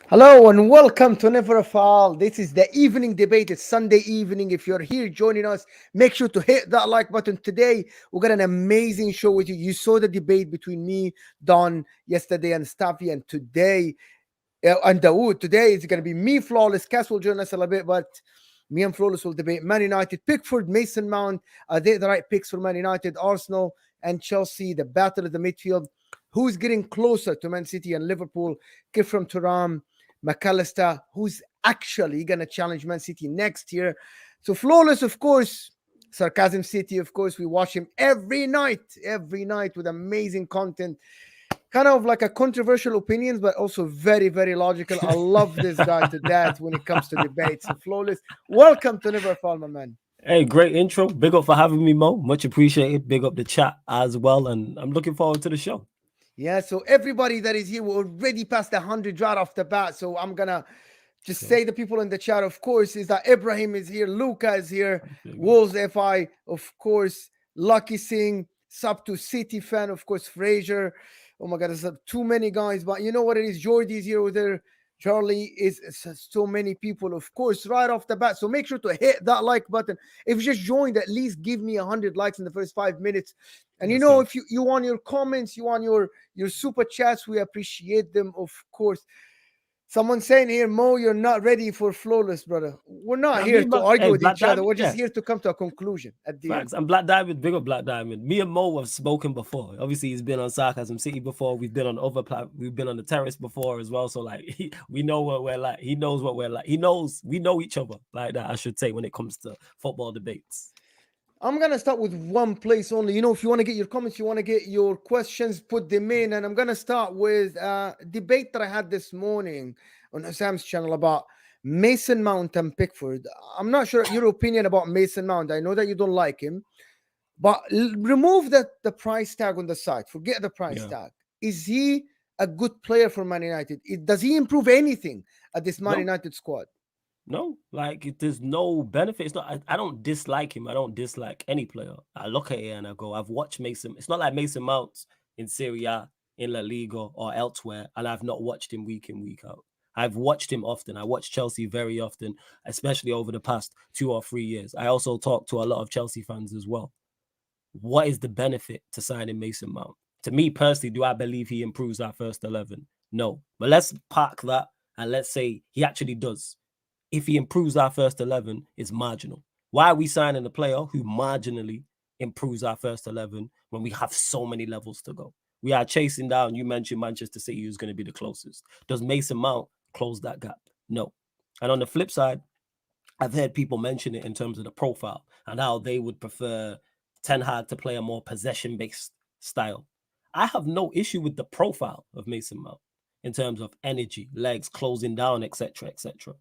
Hello and welcome to Never a Foul. This is the evening debate. It's Sunday evening. If you're here joining us, make sure to hit that like button. Today, we got an amazing show with you. You saw the debate between me, Don, yesterday, and Staffy, and today, and Dawood. Today, it's going to be me, Flawless. Cass will join us a little bit, but me and Flawless will debate Man United, Pickford, Mason Mount. Are they the right picks for Man United, Arsenal, and Chelsea? The battle of the midfield. Who's getting closer to Man City and Liverpool? Kid from Thuram, McAllister, who's actually going to challenge Man City next year. So Flawless, of course, Sarcasm City, of course, we watch him every night with amazing content. Kind of like a controversial opinions, but also very, very logical. I love this guy to death when it comes to debates. So Flawless, welcome to Never Fall, my man. Hey, great intro. Big up for having me, Mo. Much appreciated. Big up the chat as well. And I'm looking forward to the show. Yeah, so everybody that is here, we're already past 100 right off the bat. So I'm going to just say the people in the chat, of course, is that Ibrahim is here, Luca is here, Wolves FI, of course, Lucky Singh, sub to City fan, of course, Fraser. Oh my God, there's too many guys, but you know what it is? Jordy's here with her. Charlie is so many people, of course, right off the bat. So make sure to hit that like button. If you just joined, at least give me 100 likes in the first 5 minutes. And you know, if you want your comments, you want your super chats, we appreciate them, of course. Someone saying here, Mo, you're not ready for Flawless, brother. We're not here to argue with each other. We're just here to come to a conclusion at the end. I'm Black Diamond, big up Black Diamond. Me and Mo have spoken before. Obviously, he's been on Sarcasm City before. We've been on we've been on the terrace before as well. So like, we know what we're like. He knows what we're like. We know each other like that, I should say, when it comes to football debates. I'm going to start with one place only. You know, if you want to get your comments, you want to get your questions, put them in. And I'm going to start with a debate that I had this morning on Sam's channel about Mason Mount and Pickford. I'm not sure your opinion about Mason Mount. I know that you don't like him, but remove the price tag on the side. Forget the price tag. Is he a good player for Man United? Does he improve anything at this Man United squad? No, like there's no benefit. It's not. I don't dislike him. I don't dislike any player. I look at it and I go, I've watched Mason. It's not like Mason Mount in Serie A, in La Liga, or elsewhere, and I've not watched him week in, week out. I've watched him often. I watch Chelsea very often, especially over the past 2 or 3 years. I also talk to a lot of Chelsea fans as well. What is the benefit to signing Mason Mount? To me personally, do I believe he improves our first 11? No. But let's park that and let's say he actually does. If he improves our first 11, it's marginal. Why are we signing a player who marginally improves our first 11 when we have so many levels to go? We are chasing down, you mentioned Manchester City, who's going to be the closest. Does Mason Mount close that gap? No. And on the flip side, I've heard people mention it in terms of the profile and how they would prefer Ten Hag to play a more possession-based style. I have no issue with the profile of Mason Mount in terms of energy, legs, closing down, etc., etc.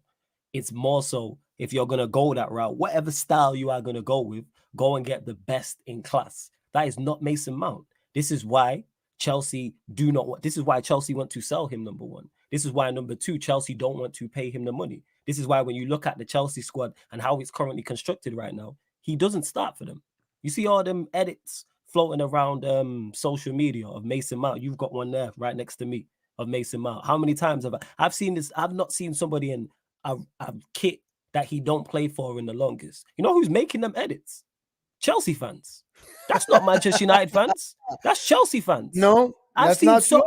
It's more so if you're going to go that route, whatever style you are going to go with, go and get the best in class. That is not Mason Mount. This is why Chelsea this is why Chelsea want to sell him, number one. This is why, number two, Chelsea don't want to pay him the money. This is why when you look at the Chelsea squad and how it's currently constructed right now, he doesn't start for them. You see all them edits floating around social media of Mason Mount. You've got one there right next to me of Mason Mount. How many times have I've seen this? I've not seen somebody in a kit that he don't play for in the longest. You know who's making them edits? Chelsea fans. That's not Manchester United fans. That's Chelsea fans. No, I've seen so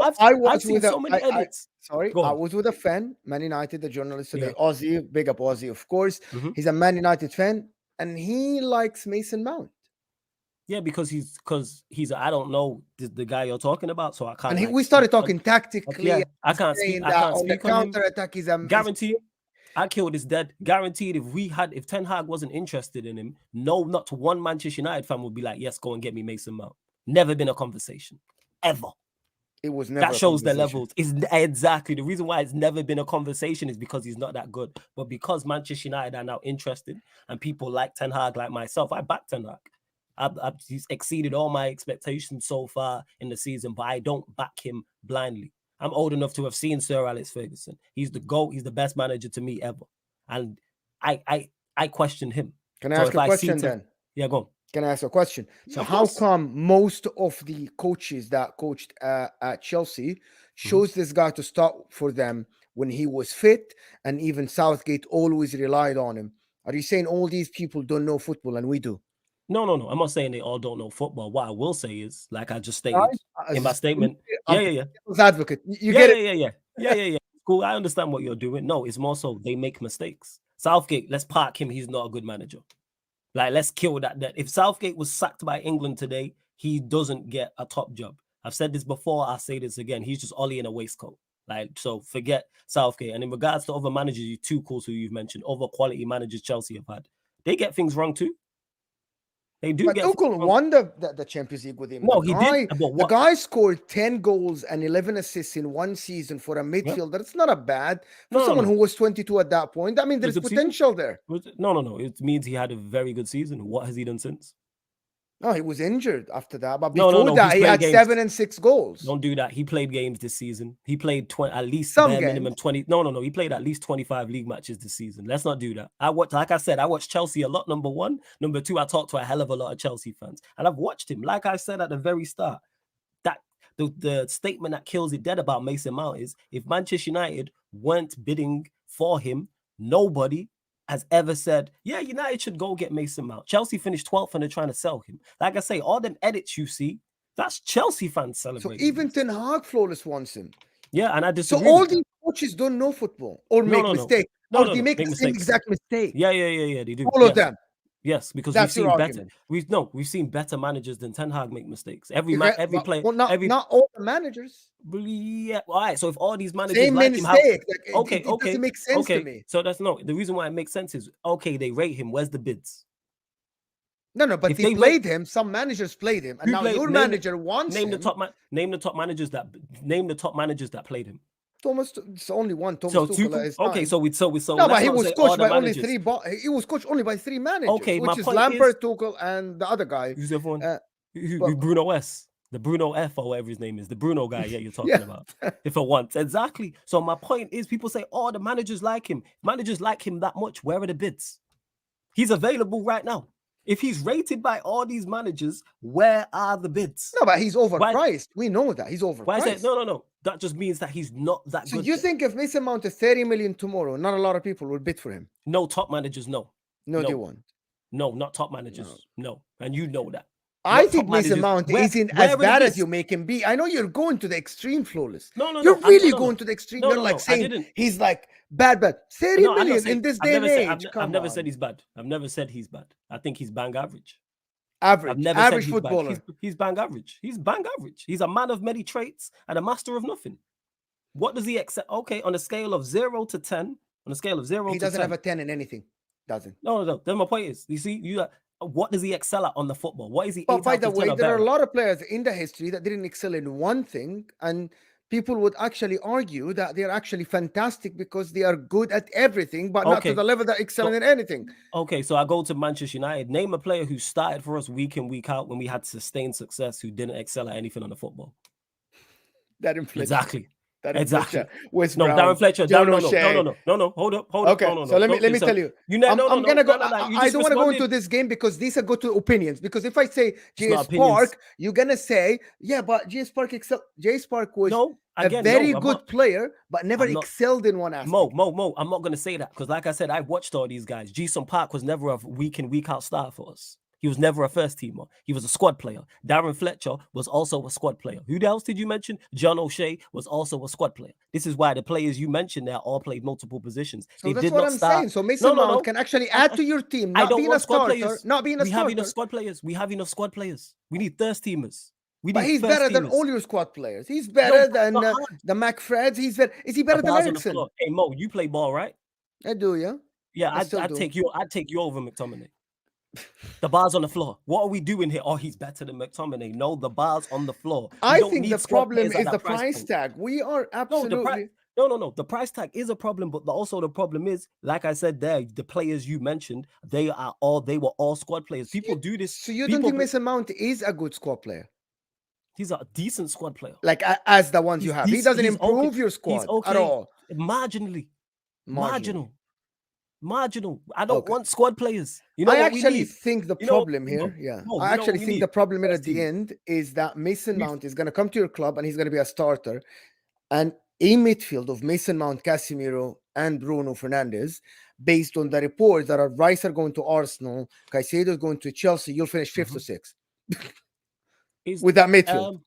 many edits. I was with a fan, Man United, the journalist today, Ozzy, big up Ozzy, of course. He's a Man United fan, and he likes Mason Mount. Yeah, because he's I don't know the guy you're talking about, so I can't. And we started talking tactically. Yeah, I can't speak on the counter attack. He's guaranteed. I killed his dead. Guaranteed. If Ten Hag wasn't interested in him, not one Manchester United fan would be like, yes, go and get me Mason Mount. Never been a conversation, ever. It was never. That shows the levels. Is exactly the reason why it's never been a conversation is because he's not that good. But because Manchester United are now interested and people like Ten Hag, like myself, I back Ten Hag. He's exceeded all my expectations so far in the season, but I don't back him blindly. I'm old enough to have seen Sir Alex Ferguson. He's the GOAT. He's the best manager to me ever. And I question him. Can I So ask if a I see question to- then? Yeah, go on. Can I ask a question? So Of how course. come most of the coaches that coached at Chelsea chose this guy to start for them when he was fit, and even Southgate always relied on him? Are you saying all these people don't know football and we do? No. I'm not saying they all don't know football. What I will say is, like I just stated in my As- statement. I'm Yeah. devil's advocate. You Yeah, get it? yeah. Cool. I understand what you're doing. No, it's more so they make mistakes. Southgate, let's park him. He's not a good manager. Like, let's kill that. If Southgate was sacked by England today, he doesn't get a top job. I've said this before. I'll say this again. He's just Ollie in a waistcoat. Like, so forget Southgate. And in regards to other managers, you two calls who you've mentioned, other quality managers Chelsea have had, they get things wrong too. They do But get. Tuchel won the Champions League with him. No, the he guy, did. But the what? guy scored 10 goals and 11 assists in one season for a midfielder. It's not a bad for someone who was 22 at that point. I mean, there's potential there. No. It means he had a very good season. What has he done since? No, he was injured after that. But No, before that, he had games. 7 and 6 goals. Don't do that. He played games this season. He played at least Some bare games. minimum 20. No. He played at least 25 league matches this season. Let's not do that. Like I said, I watched Chelsea a lot, number one. Number two, I talked to a hell of a lot of Chelsea fans. And I've watched him. Like I said at the very start, that the statement that kills it dead about Mason Mount is, if Manchester United weren't bidding for him, nobody has ever said, yeah, United should go get Mason Mount. Chelsea finished 12th and they're trying to sell him. Like I say, all them edits you see, that's Chelsea fans celebrating. So even Ten Hag flawless wants him. Yeah, and I disagree. So all these coaches don't know football or make mistakes. No, they make the same exact mistake. Yeah, they do. All of them. Yes, because that's we've seen better. Argument. We've seen better managers than Ten Hag make mistakes. Every player. Well, not all the managers. Yeah. All right. So if all these managers same like mistake, him, okay, it doesn't make sense to me. So that's the reason why it makes sense is they rate him. Where's the bids? No, but they played him. Some managers played him, and now your manager wants him. Name the top managers that played him. Thomas, it's only one. Thomas Tuchel. Okay, so no, but he was coached by only three. He was coached only by 3 managers. Okay, which is Lampard, Tuchel, and the other guy. Who's the one? Bruno S. The Bruno F or whatever his name is. The Bruno guy. Yeah, you're talking about. If I want exactly. So my point is, people say, "Oh, the managers like him. Managers like him that much. Where are the bids? He's available right now. If he's rated by all these managers, where are the bids? No, but he's overpriced. We know that he's overpriced. Why is that? No. That just means that he's not that good. So you think if Mason Mount is 30 million tomorrow, not a lot of people will bid for him? No, top managers, no. No, they won't. No, not top managers. No. And you know that. I think Mason Mount isn't as bad as you make him be. I know you're going to the extreme, flawless. No. You're really going to the extreme. You're like saying he's like bad. 30 million in this day and age. I've never said he's bad. I've never said he's bad. I think he's bang average. Average footballer. He's bang average. He's bang average. He's a man of many traits and a master of nothing. What does he accept? Okay, on a scale of 0 to 10, he doesn't have a 10 in anything. Doesn't. No. Then my point is, you see, what does he excel at on the football? What is he? But by the way, there are a lot of players in the history that didn't excel in one thing, and people would actually argue that they're actually fantastic because they are good at everything, but not to the level that excelling in anything. Okay, so I go to Manchester United. Name a player who started for us week in, week out when we had sustained success who didn't excel at anything on the football. Exactly. Exactly. Darren Fletcher. No. Hold up. Okay. No. So let me tell you. I'm gonna go. I don't want to go into this game because these are good to opinions. Because if I say J.S. Park, you're gonna say, yeah, but J.S. Park was a very good player, but never excelled in one aspect. Mo. I'm not gonna say that because, like I said, I watched all these guys. Jason Park was never a week in, week out star for us. He was never a first teamer. He was a squad player. Darren Fletcher was also a squad player. Who else did you mention? John O'Shea was also a squad player. This is why the players you mentioned there all played multiple positions. So that's what I'm saying. So Mason Mount can actually add to your team, not being a starter, not being a starter. We have enough squad players. We need thirst teamers. But he's better than all your squad players. He's better than the McFreds. Is he better than Ericsson? Hey Mo, you play ball, right? I do, yeah. Yeah, I'd take you over McTominay. The bar's on the floor. What are we doing here? Oh, he's better than McTominay. No, the bar's on the floor. I think the problem is the price tag. We are absolutely No. The price tag is a problem, but also the problem is, like I said there, the players you mentioned, they were all squad players. People do this. So you don't People, think Mason Mount is a good squad player? he's a decent squad player. Like as the ones you He's have, he decent. doesn't He's okay. improve your He's squad at okay. all. Marginally. Marginally. Marginal. I don't Okay. want squad players. You know I what we actually need? think the You know, problem here, yeah, Mo, I you know what actually we think need? the problem here First at the team. end is that Mason We- Mount is going to come to your club and he's going to be a starter. And a midfield of Mason Mount, Casemiro, and Bruno Fernandes, based on the reports that Rice are going to Arsenal, Caicedo is going to Chelsea, you'll finish 5th or 6th with that midfield.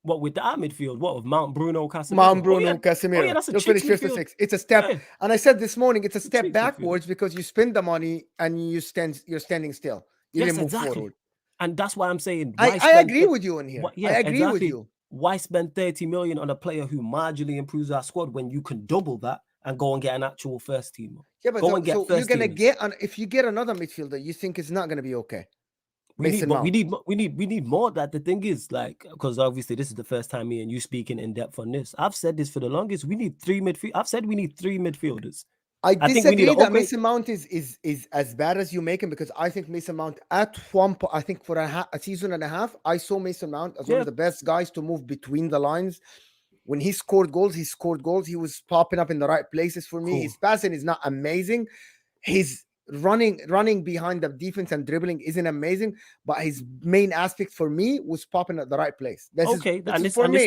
What with our midfield? What with Mount, Bruno, Casemiro? Mount, Bruno, Casemiro. that's a You'll cheap finish 5th or midfield. 6th. It's a step. Yeah. And I said this morning, it's a step cheap midfield. backwards because you spend the money and you're standing still. You Yes, didn't move exactly. forward. And that's why I'm saying, I agree with you in here. Yeah, I agree with exactly. you. Why spend 30 million on a player who marginally improves our squad when you can double that and go and get an actual first teamer? Yeah, but Go so, and get so first you're gonna teamers. get if you get another midfielder, you think it's not gonna be okay. We need more. That the thing is, like, because obviously this is the first time me and you speaking in depth on this. I've said this for the longest. We need 3 midfield. I've said we need 3 midfielders. I think we need disagree to that upgrade. Mason Mount is as bad as you make him, because I think Mason Mount at one point, I think for a season and a half, I saw Mason Mount as one of the best guys to move between the lines. When he scored goals, He was popping up in the right places for me. Cool. His passing is not amazing. His running behind the defense and dribbling isn't amazing, but his main aspect for me was popping at the right place. This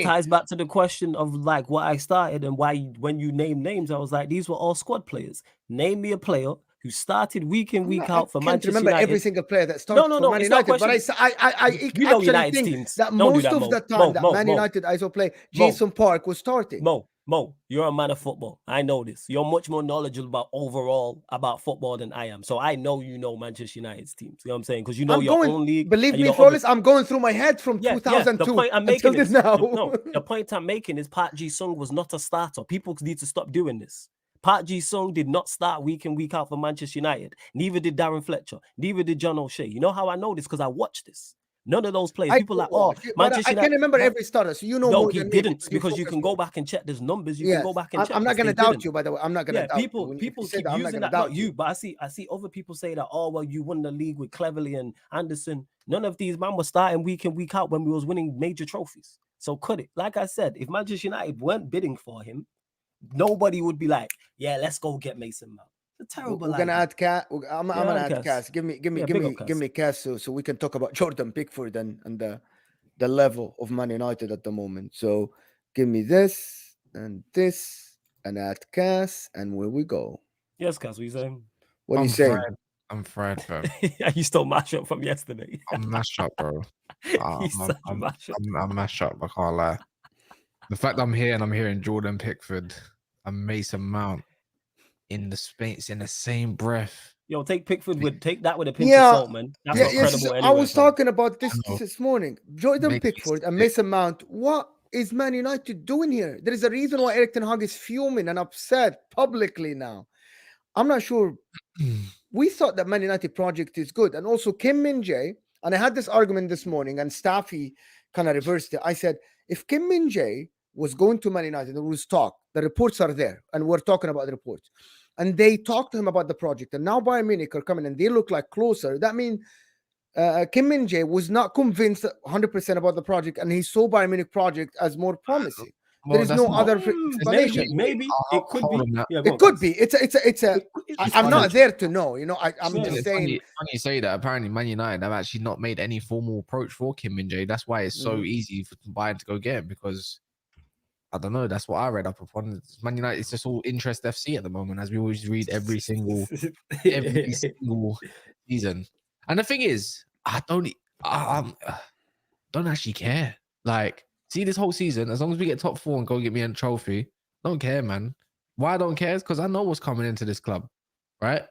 ties back to the question of like what I started and why when you name names, I was like, these were all squad players. Name me a player who started week in, week out for Manchester United. I can't remember every single player that started for Man United, but I actually think that most of the time that Man United ISO play, Jason Park was starting. Mo, you're a man of football. I know this. You're much more knowledgeable about football than I am. So I know you know Manchester United's teams. You know what I'm saying? Because you know your own league. Believe me, Flawless, I'm going through my head from 2002 the point I'm making until now. The point I'm making is Park Ji-sung was not a starter. People need to stop doing this. Park Ji-sung did not start week in, week out for Manchester United. Neither did Darren Fletcher. Neither did John O'Shea. You know how I know this? Because I watched this. None of those players. People like, Manchester United. I can't remember every starter, so you know. No, he didn't, because you can go back and check. There's numbers. You can go back and check. I'm not going to doubt you, by the way. I'm not going to doubt people. People keep using that. Not you, but I see other people say that. Oh well, you won the league with Cleverley and Anderson. None of these men were starting week in, week out when we was winning major trophies. So could it? Like I said, if Manchester United weren't bidding for him, nobody would be like, yeah, let's go get Mason Mount. It's a terrible. We're gonna add Cass. I'm gonna add Cass. Give me Cass so we can talk about Jordan Pickford and the level of Man United at the moment. So give me this and add Cass, and where we go. Yes, Cass, what are you saying? What are you saying? I'm fried, bro. You stole mash up from yesterday. I'm mashed up, bro. I'm mashed up. I can't lie. The fact I'm here and I'm hearing Jordan Pickford and Mason Mount in the same breath. Yo, take Pickford take that with a pinch of salt, man. That's not credible anyway. I was talking about this morning. Jordan Pickford and Mason Mount. What is Man United doing here? There is a reason why Erik ten Hag is fuming and upset publicly now. I'm not sure. We thought that Man United project is good, and also Min Jae. And I had this argument this morning, and Staffy kind of reversed it. I said, if Min Jae was going to Man United, there was talk. The reports are there, and we're talking about the reports. And they talked to him about the project. And now Bayern Munich are coming, and they look like closer. That means Min Jae was not convinced 100% about the project, and he saw Bayern Munich project as more promising. There is no other explanation. Maybe it could be. Yeah, it could be. I'm not there to know. You know, I'm just saying. Funny you say that. Apparently, Man United have actually not made any formal approach for Min Jae. That's why it's so easy for Bayern to go get him, because I don't know. That's what I read up upon. Man United, it's just all interest FC at the moment, as we always read every single season. And the thing is, I don't actually care. Like, see, this whole season, as long as we get top 4 and go get me a trophy, don't care, man. Why I don't care is because I know what's coming into this club, right?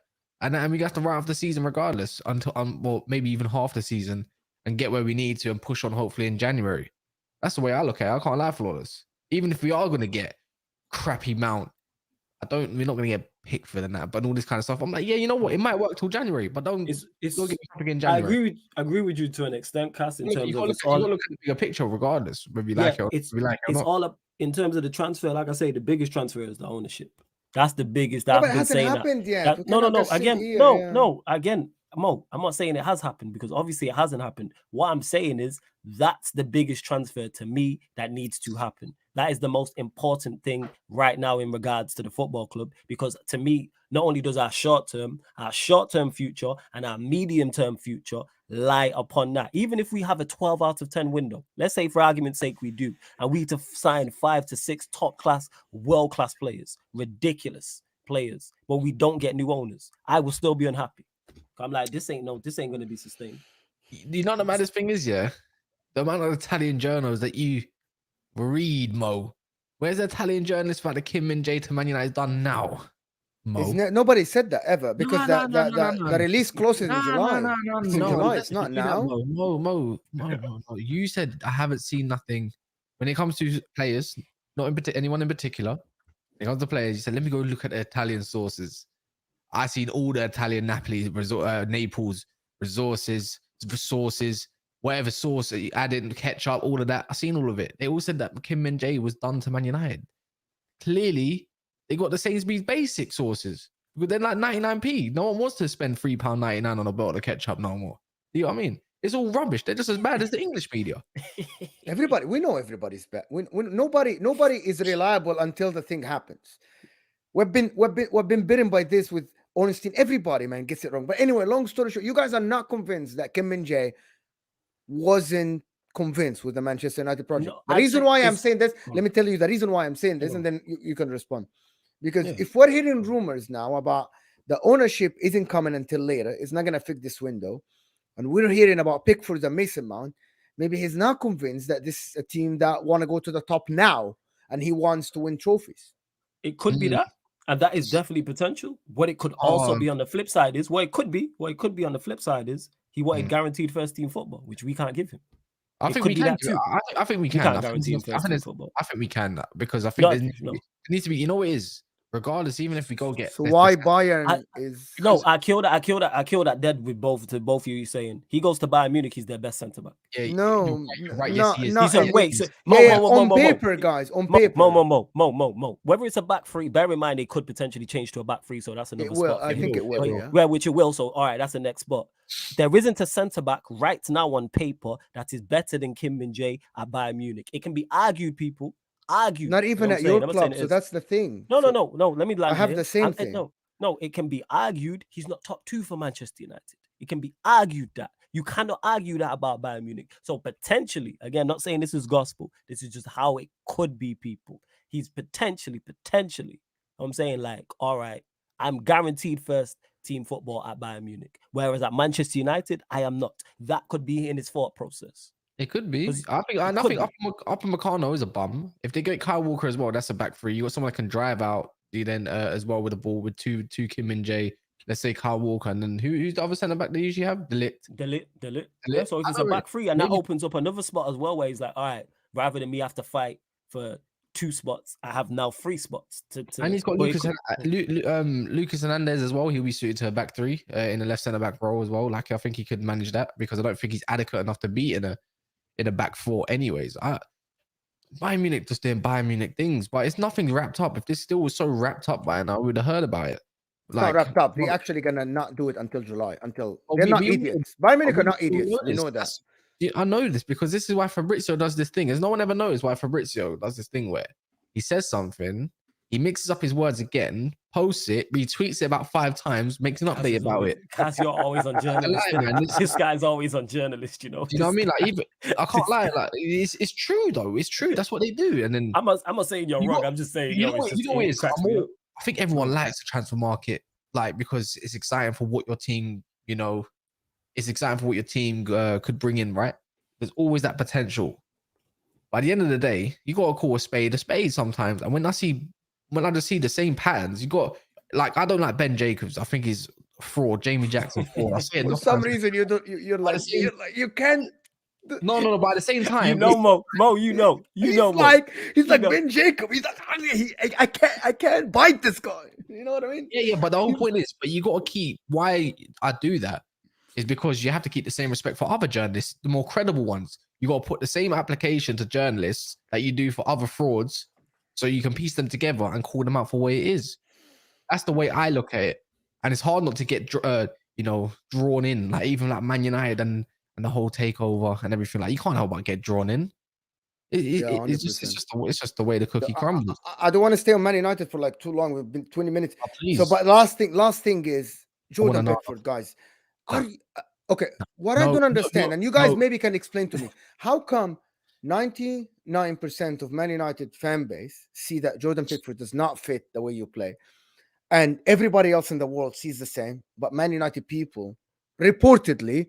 And we have to write off the season regardless until well, maybe even half the season, and get where we need to and push on hopefully in January. That's the way I look at it. I can't lie, Flawless. Even if we are going to get crappy Mount, we're not going to get Pickford and that, but all this kind of stuff. I'm like, yeah, you know what? It might work till January, but don't get me in January. I agree with you to an extent, Cass, in terms of you got to look at the bigger picture regardless, whether you like it or not. in terms of the transfer, like I say, the biggest transfer is the ownership. That's the biggest. Yeah, but I've it been hasn't saying happened that. yet. We No, cannot just sit again, here, no, yeah. no. Again, Mo, I'm not saying it has happened because obviously it hasn't happened. What I'm saying is that's the biggest transfer to me that needs to happen. That is the most important thing right now in regards to the football club, because to me, not only does our short-term future and our medium-term future lie upon that. Even if we have a 12 out of 10 window, let's say for argument's sake we do, and we to sign 5 to 6 top-class, world-class players, ridiculous players, but we don't get new owners, I will still be unhappy. I'm like, this ain't going to be sustained. You know the maddest thing is, yeah, the amount of Italian journals that you read, Mo. Where's the Italian journalist about the Min Jae to Man United done now, Mo? Nobody said that ever because the release closes in July. It's in July. It's not now. Mo. You said I haven't seen nothing when it comes to players, not in anyone in particular. When it comes to players, you said, let me go look at the Italian sources. I seen all the Italian Napoli, Naples resources, whatever sauce that you add in, ketchup, all of that. I seen all of it. They all said that Min Jae was done to Man United. Clearly, they got the Sainsbury's basic sauces. But they're like 99p. No one wants to spend £3.99 on a bottle of ketchup no more. You know what I mean? It's all rubbish. They're just as bad as the English media. We know everybody's bad. Nobody is reliable until the thing happens. We've been bitten by this with Ornstein. Everybody, man, gets it wrong. But anyway, long story short, you guys are not convinced that Min Jae wasn't convinced with the Manchester United project. No, the reason why I'm saying this, let me tell you the reason why I'm saying this, and then you can respond. Because if we're hearing rumors now about the ownership isn't coming until later, it's not going to fix this window, and we're hearing about Pickford and Mason Mount, maybe he's not convinced that this is a team that want to go to the top now, and he wants to win trophies. It could be that. And that is definitely potential. What it could also be on the flip side is, what it could be on the flip side is he wanted guaranteed first team football, which we can't give him. I think we can too. I think we can. Can't guarantee him first team football. I think we can, because I think it needs to be, you know what it is? Regardless, even if we go get. So why Bayern is? No, I kill that dead with both of you saying he goes to Bayern Munich, he's their best centre back. Yeah, no, right. Yes, he is. No, on paper, guys, on paper. Mo. Whether it's a back three, bear in mind they could potentially change to a back three, so that's another spot. I think it will. Which it will. So all right, that's the next spot. There isn't a centre back right now on paper that is better than Min Jae at Bayern Munich. It can be argued, people. Not even at your club, so that's the thing. No. Let me land. I have the same thing. No, it can be argued he's not top 2 for Manchester United. It can be argued that. You cannot argue that about Bayern Munich. So potentially, again, not saying this is gospel. This is just how it could be, people. He's potentially. I'm saying, like, all right, I'm guaranteed first team football at Bayern Munich. Whereas at Manchester United, I am not. That could be in his thought process. It could be. I think Upper Meccano is a bum. If they get Kyle Walker as well, that's a back three. You got someone that can drive out. You then as well with the ball with two Min Jae. Let's say Kyle Walker, and then who's the other centre back they usually have? De Ligt. Yeah, so if it's a back three, and that opens up another spot as well, where he's like, all right, rather than me have to fight for 2 spots, I have now 3 spots. And he's got Lucas Hernandez as well. He'll be suited to a back three in a left centre back role as well. Like, I think he could manage that, because I don't think he's adequate enough to be in a back four anyways. Bayern Munich just doing Bayern Munich things, but it's nothing wrapped up. If this still was so wrapped up by now, we would have heard about it. It's not wrapped up. They're actually gonna not do it until July. They're not idiots. Bayern Munich are not idiots. We know that. I know this because this is why Fabrizio does this thing. As no one ever knows why Fabrizio does this thing where he says something, he mixes up his words again, posts it, retweets it about 5 times, makes an update about it. Because you're always on journalist. This guy's always on journalist, you know. Do you know what I mean? Like, even I can't lie. Like, it's true though. It's true. That's what they do. And then I'm not saying you're wrong. I'm just saying. I think everyone likes the transfer market, like, because it's exciting for what your team, you know, it's exciting for what your team could bring in, right? There's always that potential. By the end of the day, you gotta call a spade sometimes. And when I just see the same patterns, you got, like, I don't like Ben Jacobs. I think he's a fraud. Jamie Jackson fraud. I say it for some reason you're like you can't. No. But at the same time, you know, Mo, you know, he's like Ben Jacob. He's like, I can't bite this guy. You know what I mean? Yeah. But the whole point is, but you got to keep. Why I do that is because you have to keep the same respect for other journalists, the more credible ones. You got to put the same application to journalists that you do for other frauds so you can piece them together and call them out for what it is. That's the way I look at it, and it's hard not to get drawn in, like even like Man United and the whole takeover and everything. Like you can't help but get drawn in. It's just the way the cookie crumbles. I don't want to stay on Man United for like too long. We've been 20 minutes. Oh, please. So, but last thing is Jordan Pickford, guys. Okay, what I don't understand, and you guys maybe can explain to me, how come 99% of Man United fan base see that Jordan Pickford does not fit the way you play, and everybody else in the world sees the same, but Man United people reportedly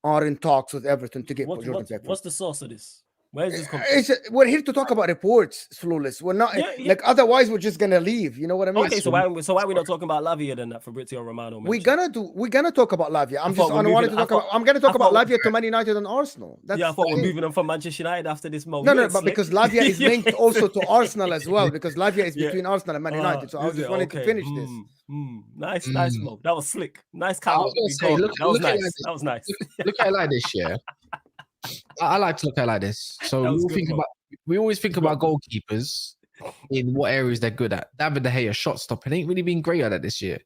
are in talks with Everton to get Jordan Pickford? What's the source of this? Where is this we're here to talk about reports, Flawless. We're not like otherwise we're just gonna leave. You know what I mean? Okay, so why are we not talking about Lavia then? That Fabrizio Romano mentioned? We're gonna talk about Lavia. I'm gonna talk about Lavia to Man United and Arsenal. I thought we're moving on from Manchester United after this moment. No, but because Lavia is linked also to Arsenal as well, because Lavia is between Arsenal and Man United. So I just wanted to finish this. Nice, Mo. That was slick. Nice comment. That was nice. Look at it like this, yeah. I like to look at it like this. So we always think about goalkeepers in what areas they're good at. David De Gea, shot stopping, ain't really been great at it this year,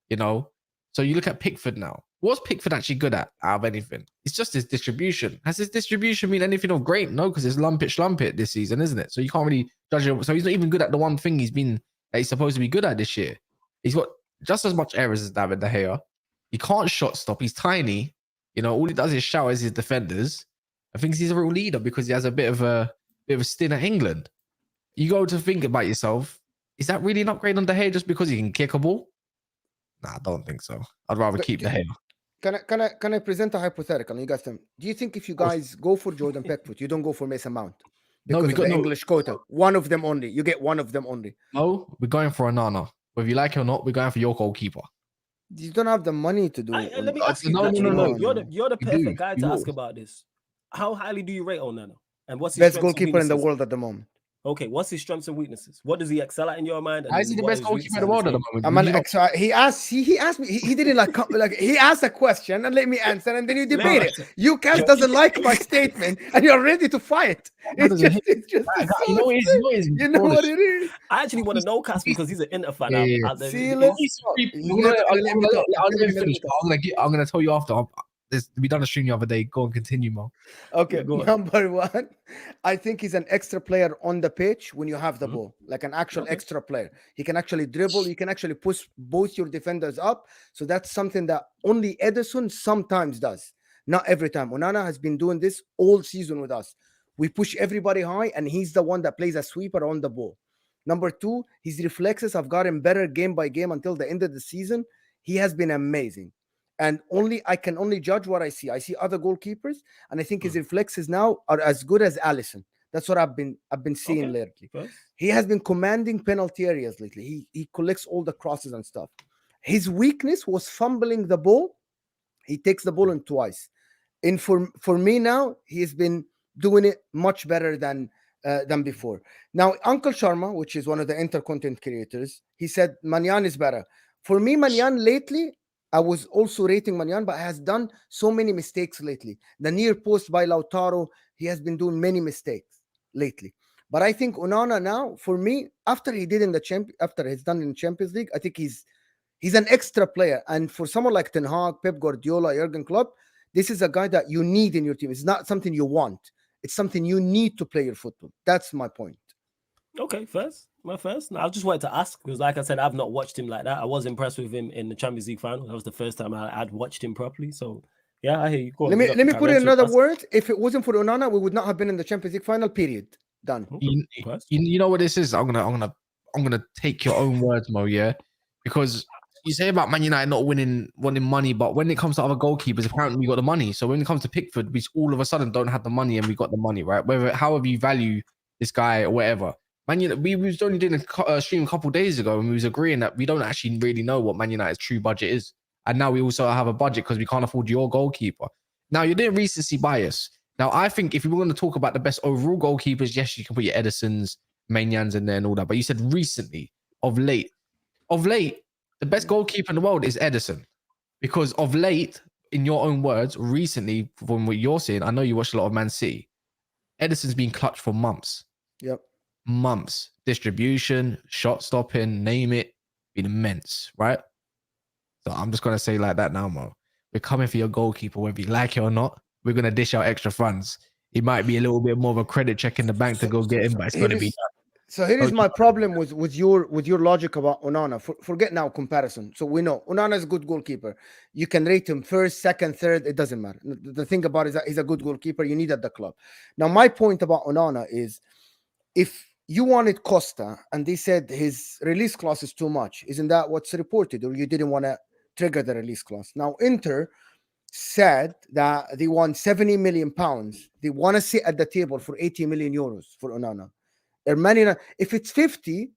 you know. So you look at Pickford now. What's Pickford actually good at out of anything? It's just his distribution. Has his distribution been anything of great? No, because it's lump it this season, isn't it? So you can't really judge him. So he's not even good at the one thing he's supposed to be good at this year. He's got just as much errors as David De Gea. He can't shot stop. He's tiny. You know, all he does is shout at his defenders. I think he's a real leader because he has a bit of a stint at England. You go to think about yourself, is that really an upgrade on De Gea just because he can kick a ball? Nah, I don't think so. I'd rather keep De Gea. Can I present a hypothetical? You guys, do you think if you guys go for Jordan Pickford, you don't go for Mason Mount? Because of the English quota. One of them only. You get one of them only. No, we're going for Onana. Whether you like it or not, we're going for your goalkeeper. You don't have the money to do it. Let me ask you. No. You're the perfect guy to ask about this. How highly do you rate Onana? And what's his best goalkeeper in the world at the moment? Okay, what's his strengths and weaknesses? What does he excel at in your mind? Is he the best goalkeeper in the world at the moment? He asked me. He didn't like he asked a question and let me answer, and then you debate it. You guys doesn't like my statement, and you're ready to fight. You know what it is. I actually want to know Cas because he's an Inter fan. I'm gonna tell you after. We done a stream the other day. Go and continue, Mo. Okay, number one, I think he's an extra player on the pitch when you have the ball, like an actual extra player. He can actually dribble. He can actually push both your defenders up. So that's something that only Ederson sometimes does. Not every time. Onana has been doing this all season with us. We push everybody high, and he's the one that plays a sweeper on the ball. Number two, his reflexes have gotten better game by game until the end of the season. He has been amazing. And I can only judge what I see. I see other goalkeepers, and I think his reflexes now are as good as Alisson. That's what I've been seeing lately. He has been commanding penalty areas lately. He collects all the crosses and stuff. His weakness was fumbling the ball. He takes the ball in twice. And for me now, he has been doing it much better than before. Now, Uncle Sharma, which is one of the content creators, he said Manyan is better. For me, Manyan lately, I was also rating Manyan, but has done so many mistakes lately. The near post by Lautaro, he has been doing many mistakes lately. But I think Onana now, for me, after he's done in the Champions League, I think he's an extra player. And for someone like Ten Hag, Pep Guardiola, Jurgen Klopp, this is a guy that you need in your team. It's not something you want. It's something you need to play your football. That's my point. Okay, my first. No, I just wanted to ask because, like I said, I've not watched him like that. I was impressed with him in the Champions League final. That was the first time I'd watched him properly. So, yeah, I hear you. Let me put it in another word. If it wasn't for Onana, we would not have been in the Champions League final. Period. Done. You know what this is? I'm gonna take your own words, Mo. Yeah, because you say about Man United not wanting money, but when it comes to other goalkeepers, apparently we got the money. So when it comes to Pickford, we all of a sudden don't have the money, and we got the money, right? However you value this guy or whatever. Man United, we was only doing a stream a couple of days ago, and we was agreeing that we don't actually really know what Man United's true budget is. And now we also have a budget because we can't afford your goalkeeper. Now, you're doing recency bias. Now, I think if you were going to talk about the best overall goalkeepers, yes, you can put your Edersons, Maignan in there and all that. But you said recently, of late, the best goalkeeper in the world is Ederson. Because of late, in your own words, recently, from what you're saying, I know you watch a lot of Man City, Ederson's been clutch for months. Yep. months. Distribution, shot stopping, name it, been immense, right? So I'm just gonna say like that now, Mo. We're coming for your goalkeeper, whether you like it or not. We're gonna dish out extra funds. It might be a little bit more of a credit check in the bank to go get him, but it's gonna be. So here is my problem with your logic about Onana. Forget now comparison. So we know Onana is a good goalkeeper. You can rate him first, second, third. It doesn't matter. The thing about it is that he's a good goalkeeper. You need at the club. Now my point about Onana is, if you wanted Costa and they said his release clause is too much, isn't that what's reported? Or you didn't want to trigger the release clause? Now Inter said that they want 70 million pounds. They want to sit at the table for 80 million euros for Onana. If it's 50,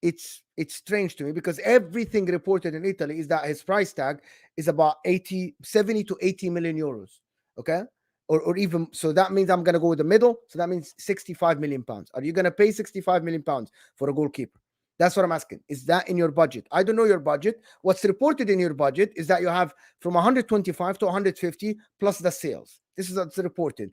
it's strange to me, because everything reported in Italy is that his price tag is about 70 to 80 million euros. Okay. Or even so, that means I'm gonna go with the middle. So that means 65 million pounds. Are you gonna pay 65 million pounds for a goalkeeper? That's what I'm asking. Is that in your budget? I don't know your budget. What's reported in your budget is that you have from 125 to 150 plus the sales. This is what's reported.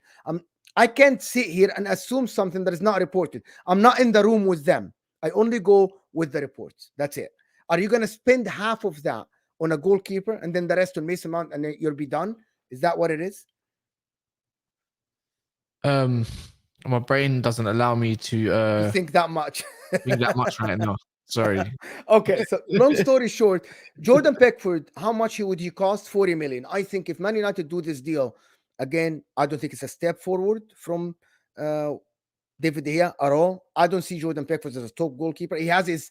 I can't sit here and assume something that is not reported. I'm not in the room with them. I only go with the reports. That's it. Are you going to spend half of that on a goalkeeper and then the rest on Mason Mount and then you'll be done? Is that what it is? My brain doesn't allow me to think that much. think that much right now. Sorry. Okay, so long story short, Jordan Pickford, how much would he cost? 40 million. I think if Man United do this deal, again, I don't think it's a step forward from David De Gea at all. I don't see Jordan Pickford as a top goalkeeper. He has his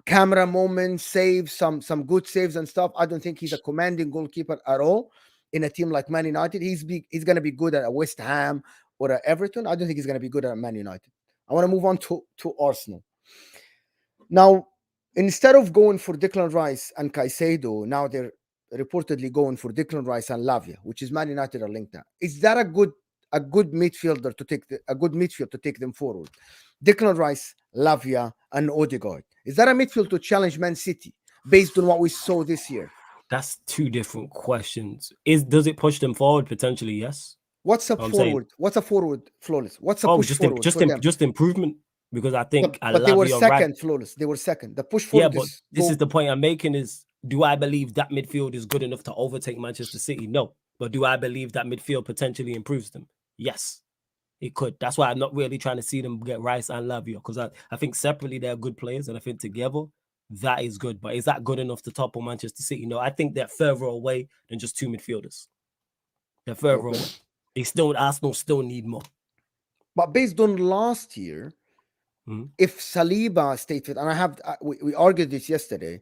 camera moments, saves, some good saves and stuff. I don't think he's a commanding goalkeeper at all in a team like Man United. He's going to be good at a West Ham or a Everton. I don't think he's going to be good at Man United. I want to move on to Arsenal. Now, instead of going for Declan Rice and Caicedo, now they're reportedly going for Declan Rice and Lavia, which is Man United are linked at. Is that a good midfielder to take a good midfield to take them forward? Declan Rice, Lavia, and Odegaard. Is that a midfield to challenge Man City based on what we saw this year? That's two different questions. Does it push them forward? Potentially, yes. What's a forward? What's a forward flawless? What's a push forward? Just improvement. Because I think, but they were second flawless. They were second. The push forward. Yeah, but this is the point I'm making: is do I believe that midfield is good enough to overtake Manchester City? No. But do I believe that midfield potentially improves them? Yes, it could. That's why I'm not really trying to see them get Rice and Lavia, because I think separately they're good players, and I think together that is good. But is that good enough to topple Manchester City? No, I think they're further away than just two midfielders. They're further away. Arsenal still need more. But based on last year, if Saliba stayed fit, and we argued this yesterday,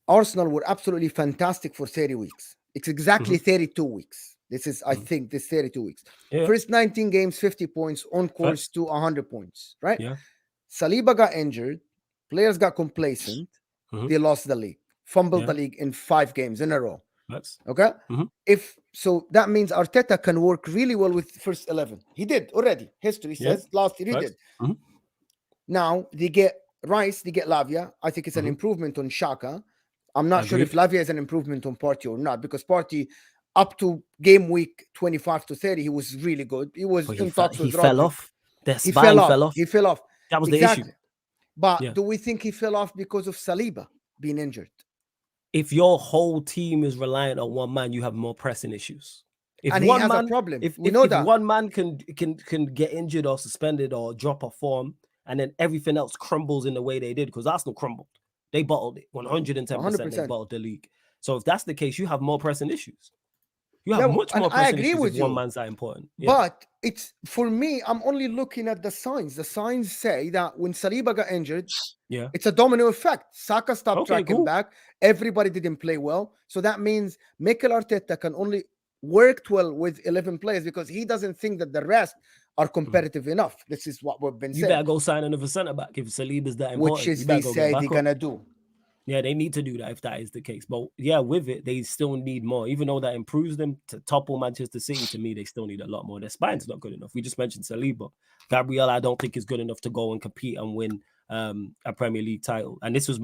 Arsenal were absolutely fantastic for 30 weeks. It's exactly 32 weeks. This is, I think, this 32 weeks. Yeah. First 19 games, 50 points, on course to 100 points, right? Yeah. Saliba got injured. Players got complacent. They lost the league. Fumbled the league in 5 games in a row. Okay? If so, that means Arteta can work really well with first 11. He did already. History says last year he did. Now they get Rice, they get Lavia. I think it's an improvement on Xhaka. I'm not sure if Lavia is an improvement on Partey or not, because Partey, up to game week 25 to 30, he was really good. He was in touch with Rodri. Fell off. He fell off. He fell off. That was the issue. But do we think he fell off because of Saliba being injured? If your whole team is reliant on one man, you have more pressing issues. And he has a problem. If one man can get injured or suspended or drop a form, and then everything else crumbles in the way they did, because Arsenal crumbled. They bottled it. 110% they bottled the league. So if that's the case, you have more pressing issues. You have much more pressing issues if one man's that important. Yeah. But it's, for me, I'm only looking at the signs. The signs say that when Saliba got injured, it's a domino effect. Saka stopped tracking back. Everybody didn't play well. So that means Mikel Arteta can only work well with 11 players because he doesn't think that the rest are competitive enough. This is what we've been saying. You better go sign another centre back if Saliba's that important. Which is they say they're gonna do. Yeah, they need to do that if that is the case. But yeah, with it, they still need more. Even though that improves them to topple Manchester City, to me, they still need a lot more. Their spine's not good enough. We just mentioned Saliba. Gabriel, I don't think is good enough to go and compete and win a Premier League title. And this was